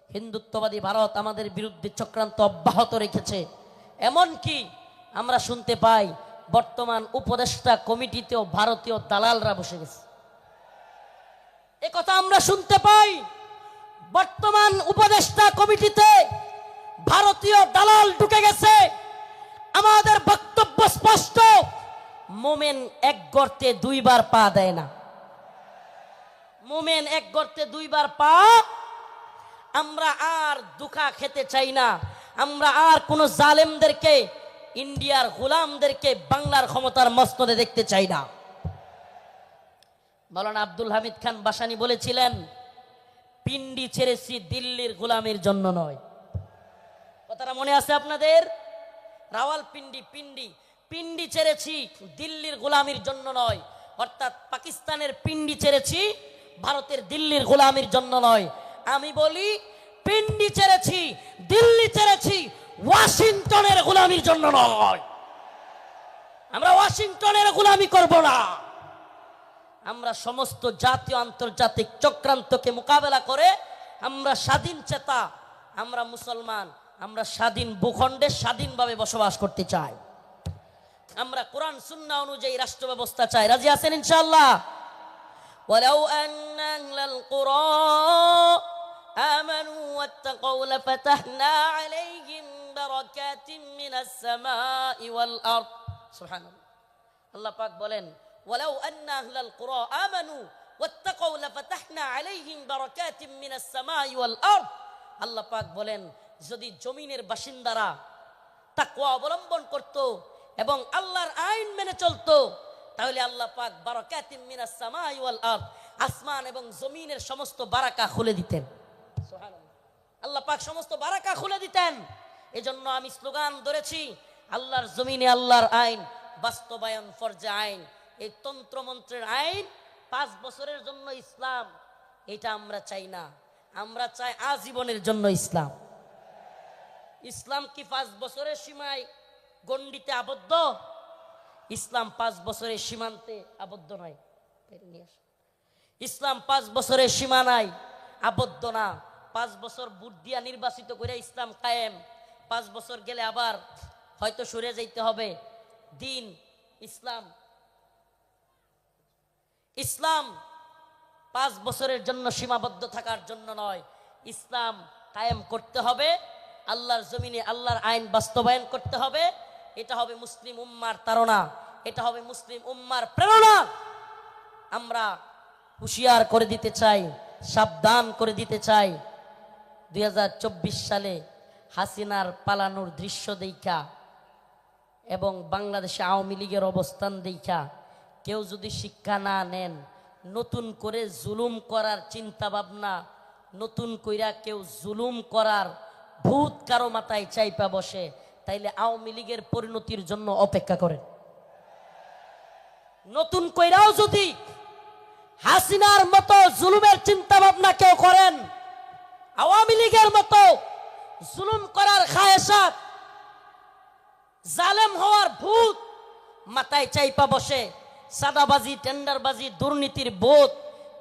হিন্দুত্ববাদী ভারত আমাদের বিরুদ্ধে চক্রান্ত অব্যাহত রেখেছে, এমন কি আমরা শুনতে পাই বর্তমান উপদেষ্টা কমিটিতেও ভারতীয় দালালরা বসে গেছে। এ কথা আমরা শুনতে পাই, বর্তমান উপদেষ্টা কমিটিতে ভারতীয় দালাল ঢুকে গেছে। আমাদের বক্তব্য স্পষ্ট, মোমেন এক গর্তে দুইবার পা দেয় না। মোমেন এক গর্তে দুইবার পা। আমরা আর দুঃখা খেতে চাই না। আমরা আর কোন জালেমদেরকে, ইন্ডিয়ার গোলামদেরকে বাংলার ক্ষমতার মসনদে দেখতে চাই না। মাওলানা আব্দুল হামিদ খান বাসানী বলেছিলেন, পিন্ডি ছেড়েছি দিল্লির গোলামের জন্য নয়। কথাটা মনে আছে আপনাদের? রাওয়ালপিন্ডি পিন্ডি, পিন্ডি ছেড়েছি দিল্লির গোলামির জন্য নয়। অর্থাৎ পাকিস্তানের পিন্ডি ছেড়েছি, ভারতের দিল্লির গোলামির জন্য নয়। আমি বলি, পিন্ডি ছেড়েছি, দিল্লি ছেড়েছি, ওয়াশিংটনের গোলামির জন্য নয়। আমরা ওয়াশিংটনের গোলামি করব না। আমরা সমস্ত জাতীয় আন্তর্জাতিক চক্রান্তকে মোকাবেলা করে আমরা স্বাধীন চেতা, আমরা মুসলমান, আমরা স্বাধীন ভূখণ্ডে স্বাধীনভাবে বসবাস করতে চাই। আমরা কোরআন সুন্নাহ অনুযায়ী রাষ্ট্র ব্যবস্থা চাই। রাজি আছেন ইনশাআল্লাহ? ওয়ালাউ আন্না আহলাল কুরা আমানু ওয়াত্তাকাউ লাফাতাহনা আলাইহিম বারাকাতিম মিনাস সামাই ওয়াল আরদ। সুবহানাল্লাহ। আল্লাহ পাক বলেন, ওয়ালাউ আন্না আহলাল কুরা আমানু ওয়াত্তাকাউ লাফাতাহনা আলাইহিম বারাকাতিম মিনাস সামাই ওয়াল আরদ। আল্লাহ পাক বলেন, যদি জমিনের বাসিন্দারা তাকওয়া অবলম্বন করত এবং আল্লাহর আইন মেনে চলতো, তাহলে আল্লাহ পাক বারাকাতিম মিনাস সামাই ওয়াল আরদ, আসমান এবং জমিনের সমস্ত বারাকা খুলে দিতেন। সুবহানাল্লাহ। আল্লাহ পাক সমস্ত বারাকা খুলে দিতেন। এজন্য আমি স্লোগান ধরেছি, আল্লাহর জমিনে আল্লাহর আইন বাস্তবায়ন ফরজে আইন। এই তন্ত্রমন্ত্রের আইন 5 বছরের জন্য ইসলাম, এটা আমরা চাই না। আমরা চাই আজীবনের জন্য ইসলাম। ইসলাম কি 5 বছরের সীমায় গণ্ডিতে আবদ্ধ? ইসলাম 5 বছরের সীমান্তে আবদ্ধ নয়। ইসলাম 5 বছরের সীমানায় আবদ্ধ না। 5 বছর ভোট দিয়া নির্বাচিত করে ইসলাম কায়েম। 5 বছর গেলে আবার হয়তো সরে যাইতে হবে। দিন ইসলাম, ইসলাম 5 বছরের জন্য সীমাবদ্ধ থাকার জন্য নয়। ইসলাম কায়েম করতে হবে, আল্লাহর জমিনে আল্লাহর আইন বাস্তবায়ন করতে হবে। এটা হবে মুসলিম উম্মার তাড়না, এটা হবে মুসলিম উম্মার প্রেরণা। আমরা হুঁশিয়ার করে দিতে চাই, সাবধান করে দিতে চাই। 2024 সালে হাসিনার পালানোর দৃশ্য দেখা এবং বাংলাদেশে আওয়ামী লীগের অবস্থান দেখা কেউ যদি শিক্ষা না নেন, নতুন করে জুলুম করার চিন্তা ভাবনা, নতুন কইরা কেউ জুলুম করার ভূত কারো মাথায় চাইপা বসে, তাইলে আওয়ামী লীগের পরিণতির জন্য অপেক্ষা করেন। নতুন কইরাও যদি হাসিনার মতো জুলুমের চিন্তা ভাবনা কেউ করেন, আওয়ামী লীগের মতো জুলুম করার খায়েশাত, জালেম হওয়ার ভূত মাথায় চাইপা বসে, সাদাবাজি, টেন্ডারবাজি, দুর্নীতির বোধ,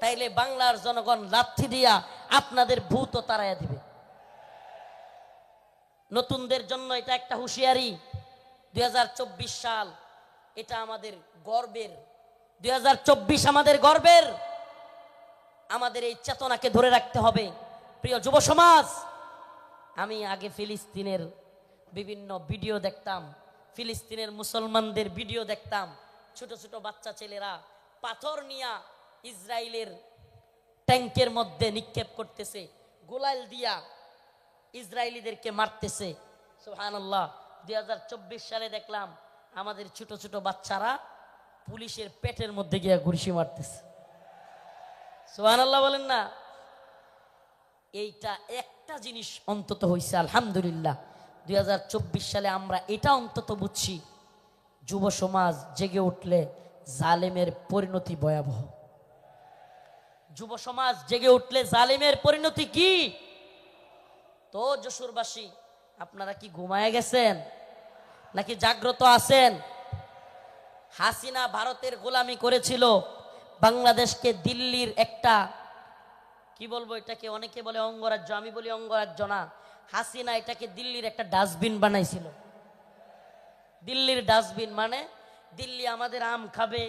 তাইলে বাংলার জনগণ লাথি দিয়া আপনাদের ভূতও তাড়াইয়া দিবে। নতুনদের জন্য এটা একটা হুঁশিয়ারি। 2024 সাল এটা আমাদের গর্বের, 2024 আমাদের গর্বের। আমাদের এই চেতনাকে ধরে রাখতে হবে। প্রিয় যুব সমাজ, আমি আগে ফিলিস্তিনের বিভিন্ন ভিডিও দেখতাম, ফিলিস্তিনের মুসলমানদের ভিডিও দেখতাম। ছোট ছোট বাচ্চা ছেলেরা পাথর নিয়া ইসরায়েলের ট্যাঙ্কের মধ্যে নিক্ষেপ করতেছে, গোলাল দিয়া ইসরায়েলিদেরকে মারতেছে। সুবহানাল্লাহ। 2024 সালে দেখলাম আমাদের ছোট ছোট বাচ্চারা পুলিশের পেটের মধ্যে গিয়া ঘুষি মারতেছে। সুবহানাল্লাহ বলেন না? এইটা একটা জিনিস অন্তত হইছে, আলহামদুলিল্লাহ। 2024 সালে আমরা এটা অন্তত বুঝছি, যুব সমাজ জেগে উঠলে জালেমের পরিণতি ভয়াবহ। যুব সমাজ জেগে উঠলে জালেমের পরিণতি কি? তো যশোরবাসী, আপনারা কি ঘুমায় গেছেন নাকি জাগ্রত আছেন? হাসিনা ভারতের গোলামি করেছিল, বাংলাদেশকে দিল্লির একটা, কি বলবো এটাকে, অনেকে বলে অঙ্গরাজ্য, আমি বলি অঙ্গরাজ্য না। হাসিনা এটাকে দিল্লির একটা ডাস্টবিন বানাইছিল। দিল্লির ডাস্টবিন মানে দিল্লি আমাদের আম খাবে,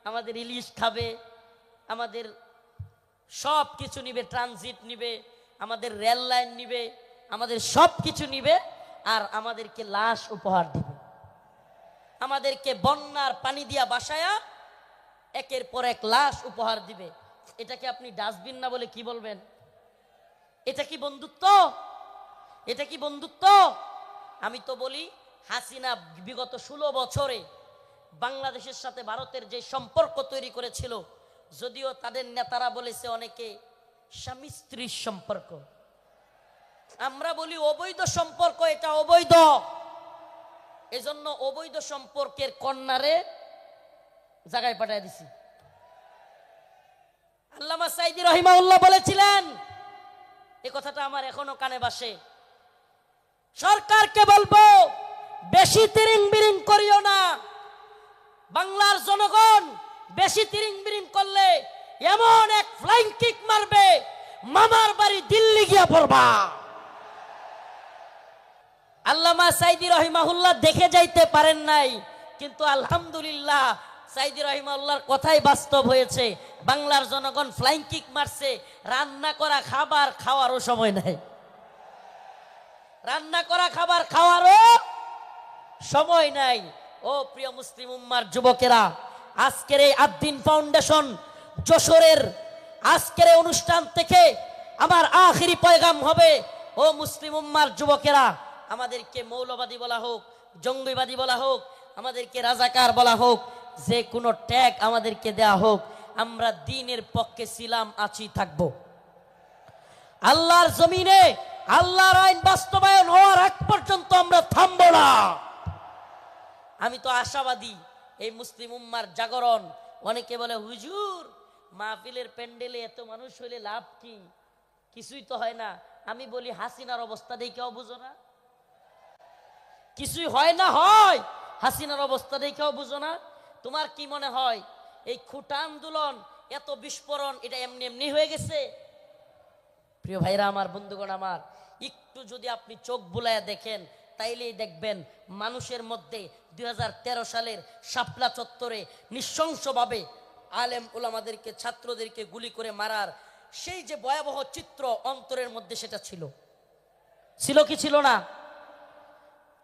আমাদের ইলিশ খাবে, আমাদের সব কিছু নিবে, ট্রানজিট নিবে, আমাদের রেল লাইন নিবে, আমাদের সব কিছু নিবে, আর আমাদেরকে লাশ উপহার দিবে, আমাদেরকে বন্যার পানি দিয়া বাসায়া একের পর এক লাশ উপহার দিবে। এটাকে আপনি ডাস্টবিন না বলে কি বলবেন? এটা কি বন্ধুত্ব? এটা কি বন্ধুত্ব? আমি তো বলি, হাসিনা বিগত 16 বছরে বাংলাদেশের সাথে ভারতের যে সম্পর্ক তৈরি করেছিল, যদিও তাদের নেতারা বলেছে অনেকে স্বামী স্ত্রীর সম্পর্ক, আমরা বলি অবৈধ সম্পর্ক, এটা অবৈধ। এজন্য অবৈধ সম্পর্কের কন্যারে জায়গায় পাঠিয়ে দিছি। আল্লামা সাইদি রহিমাহুল্লাহ বলেছিলেন, এই কথাটা আমার এখনো কানে বাসে, সরকারকে বলবো বেশি তিরিং বিরিং করিও না। বাংলার জনগণ বেশি তিরিং বিরিং করলে এমন এক ফ্লাইং কিক মারবে, মামার বাড়ি দিল্লি গিয়া পড়বা। আল্লামা সাইদি রহিমাহুল্লাহ দেখে যাইতে পারেন নাই, কিন্তু আলহামদুলিল্লাহ সাইদি রহিমাহুল্লাহর কথাই বাস্তব হয়েছে। বাংলার জনগণ ফ্লাইং কিক মারছে, রান্না করা খাবার খাওয়ারও সময় নাই, রান্না করা খাবার খাওয়ারও সময় নাই। ও প্রিয় মুসলিম উম্মার যুবকেরা, আজকের এই আদ্দিন ফাউন্ডেশন যশোরের আজকের এই অনুষ্ঠান থেকে আমার আখিরি পয়গাম হবে, ও মুসলিম উম্মার যুবকেরা, আমাদেরকে মৌলবাদী বলা হোক, জঙ্গিবাদী বলা হোক, আমাদেরকে রাজাকার বলা হোক, যে কোনো ট্যাগ আমাদেরকে দেয়া হোক, আমরা দ্বীনের পক্ষে ছিলাম, আছি, থাকব। আল্লাহর জমিনে আল্লাহর আইন বাস্তবায়ন হওয়ার আগ পর্যন্ত আমরা থামব না। আমি তো আশাবাদী এই মুসলিম উম্মার জাগরণ। অনেকে বলে হুজুর মাহফিলের প্যান্ডেলে এত মানুষ হইলে লাভ কি? কিছুই তো হয় না। আমি বলি হাসিনার অবস্থা দেখেও বুঝো না? কিছুই হয় না, হয় হাসিনার অবস্থা দেখেও বুঝো না? তোমার কি মনে হয় এই খুঁটা আন্দোলন, এত বিস্ফোরণ, এটা এমনি এমনি হয়ে গেছে? প্রিয় ভাইরা আমার, বন্ধুগণ আমার, একটু যদি আপনি চোখ বুলায়া দেখেন তাইলেই দেখবেন মানুষের মধ্যে 2013 সালের শাপলা চত্বরে নৃশংসভাবে আলেম ওলামাদেরকে, ছাত্রদেরকে গুলি করে মারার সেই যে ভয়াবহ চিত্র অন্তরের মধ্যে, সেটা ছিল কি ছিল না?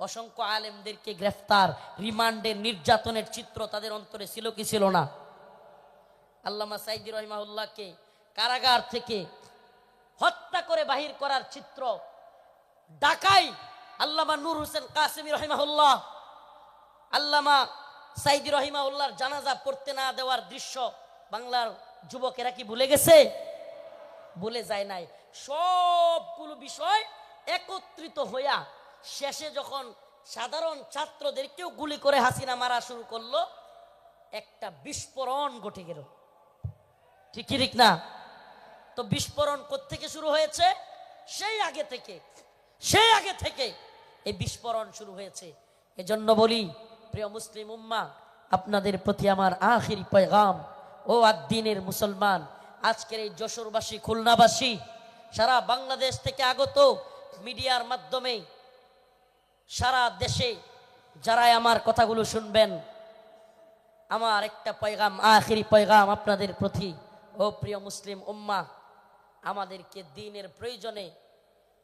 অসংখ্য আলেমদেরকে গ্রেফতার, রিমান্ডের, নির্যাতনের চিত্র তাদের অন্তরে ছিল কি ছিল না? আল্লামা সাইদি রহিমাহুল্লাহকে কারাগার থেকে হত্যা করে বাহির করার চিত্র, ঢাকায় আল্লামা নূর হোসেন কাসেমি রহিমাহুল্লাহ, আল্লামা সাইদি রহিমাহুল্লাহর জানাজা পড়তে না দেওয়ার দৃশ্য বাংলার যুবকেরা কি ভুলে গেছে? ভুলে যায় নাই। সবগুলো বিষয় একত্রিত হইয়া শেষে যখন সাধারণ ছাত্রদেরকেও গুলি করে হাসিনা মারা শুরু করলো, একটা বিস্ফোরণ ঘটে গেল। ঠিক ঠিক না? তো বিস্ফোরণ কোত্থেকে শুরু হয়েছে? সেই আগে থেকে এই বিস্ফোরণ শুরু হয়েছে। এজন্য বলি, প্রিয় মুসলিম উম্মাহ, আপনাদের প্রতি আমার আখিরি পয়গাম, ও আদ্দিনের মুসলমান, আজকের এই যশোরবাসী, খুলনাবাসী, সারা বাংলাদেশ থেকে আগত মিডিয়ার মাধ্যমে সারা দেশে যারা আমার কথাগুলো শুনবেন, আমার একটা পয়গাম, আখিরি পয়গাম আপনাদের প্রতি। ও প্রিয় মুসলিম উম্মাহ, আমাদেরকে দ্বীনের প্রয়োজনে,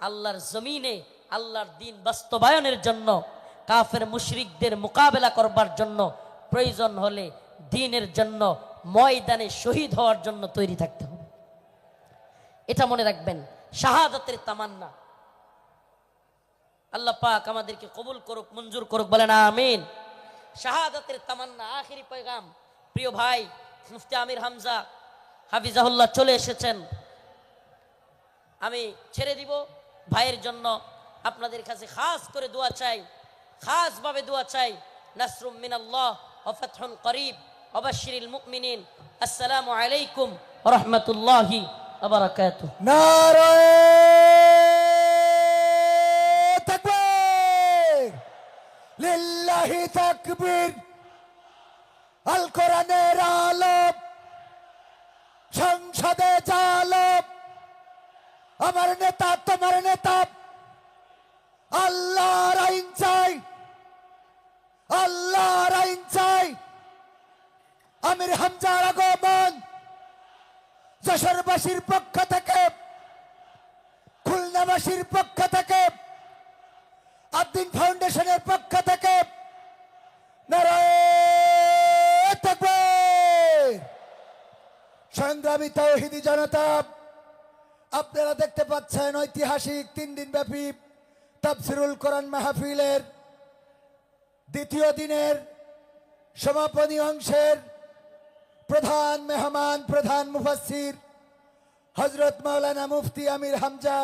আল্লাহর জমিনে আল্লাহর দ্বীন বাস্তবায়নের জন্য, কাফের মুশরিকদের মোকাবেলা করবার জন্য প্রয়োজন হলে দ্বীনের জন্য ময়দানে শহীদ হওয়ার জন্য তৈরি থাকতে হবে। এটা মনে রাখবেন, শাহাদাতের তামান্না। আল্লাহ পাক আমাদেরকে কবুল করুক, মঞ্জুর করুক, বলেন আমিন। শাহাদাতের তামান্না, আখিরি পয়গাম। প্রিয় ভাই মুফতি আমির হামজা হাফিজাহুল্লাহ চলে এসেছেন। আমি ছেড়ে দিব। ভাইয়ের জন্য আপনাদের কাছে খাস করে দোয়া চাই, খাস ভাবে দোয়া চাই। নাসরুম মিনাল্লাহ ওয়া ফাতহুন করিব ওয়া বাশশিরিল মুমিনিন। আসসালামু আলাইকুম ওয়া রাহমাতুল্লাহি ওয়া বারাকাতুহু। নারায়ে তাকবীর, লিল্লাহি তাকবীর। আল কোরআনের আলো, সংসদে জালো, আমার নেতা তোমার নেতা। আল্লাহর আইন চাই, আল্লাহর আইন চাই। আমির হামজার আগমন যশোরবাসীর পক্ষ থেকে, খুলনাবাসীর পক্ষ থেকে, আদ্দিন ফাউন্ডেশনের পক্ষ থেকে নারায়ে তাকবীর। সংগ্রামী তাওহীদি জনতা, আপনারা দেখতে পাচ্ছেন ঐতিহাসিক 3 দিন ব্যাপী তাফসিরুল কোরআন মাহফিলের দ্বিতীয় দিনের সমাপনী অংশের প্রধান মেহমান, প্রধান মুফাসসির হযরত মাওলানা মুফতি আমির হামজা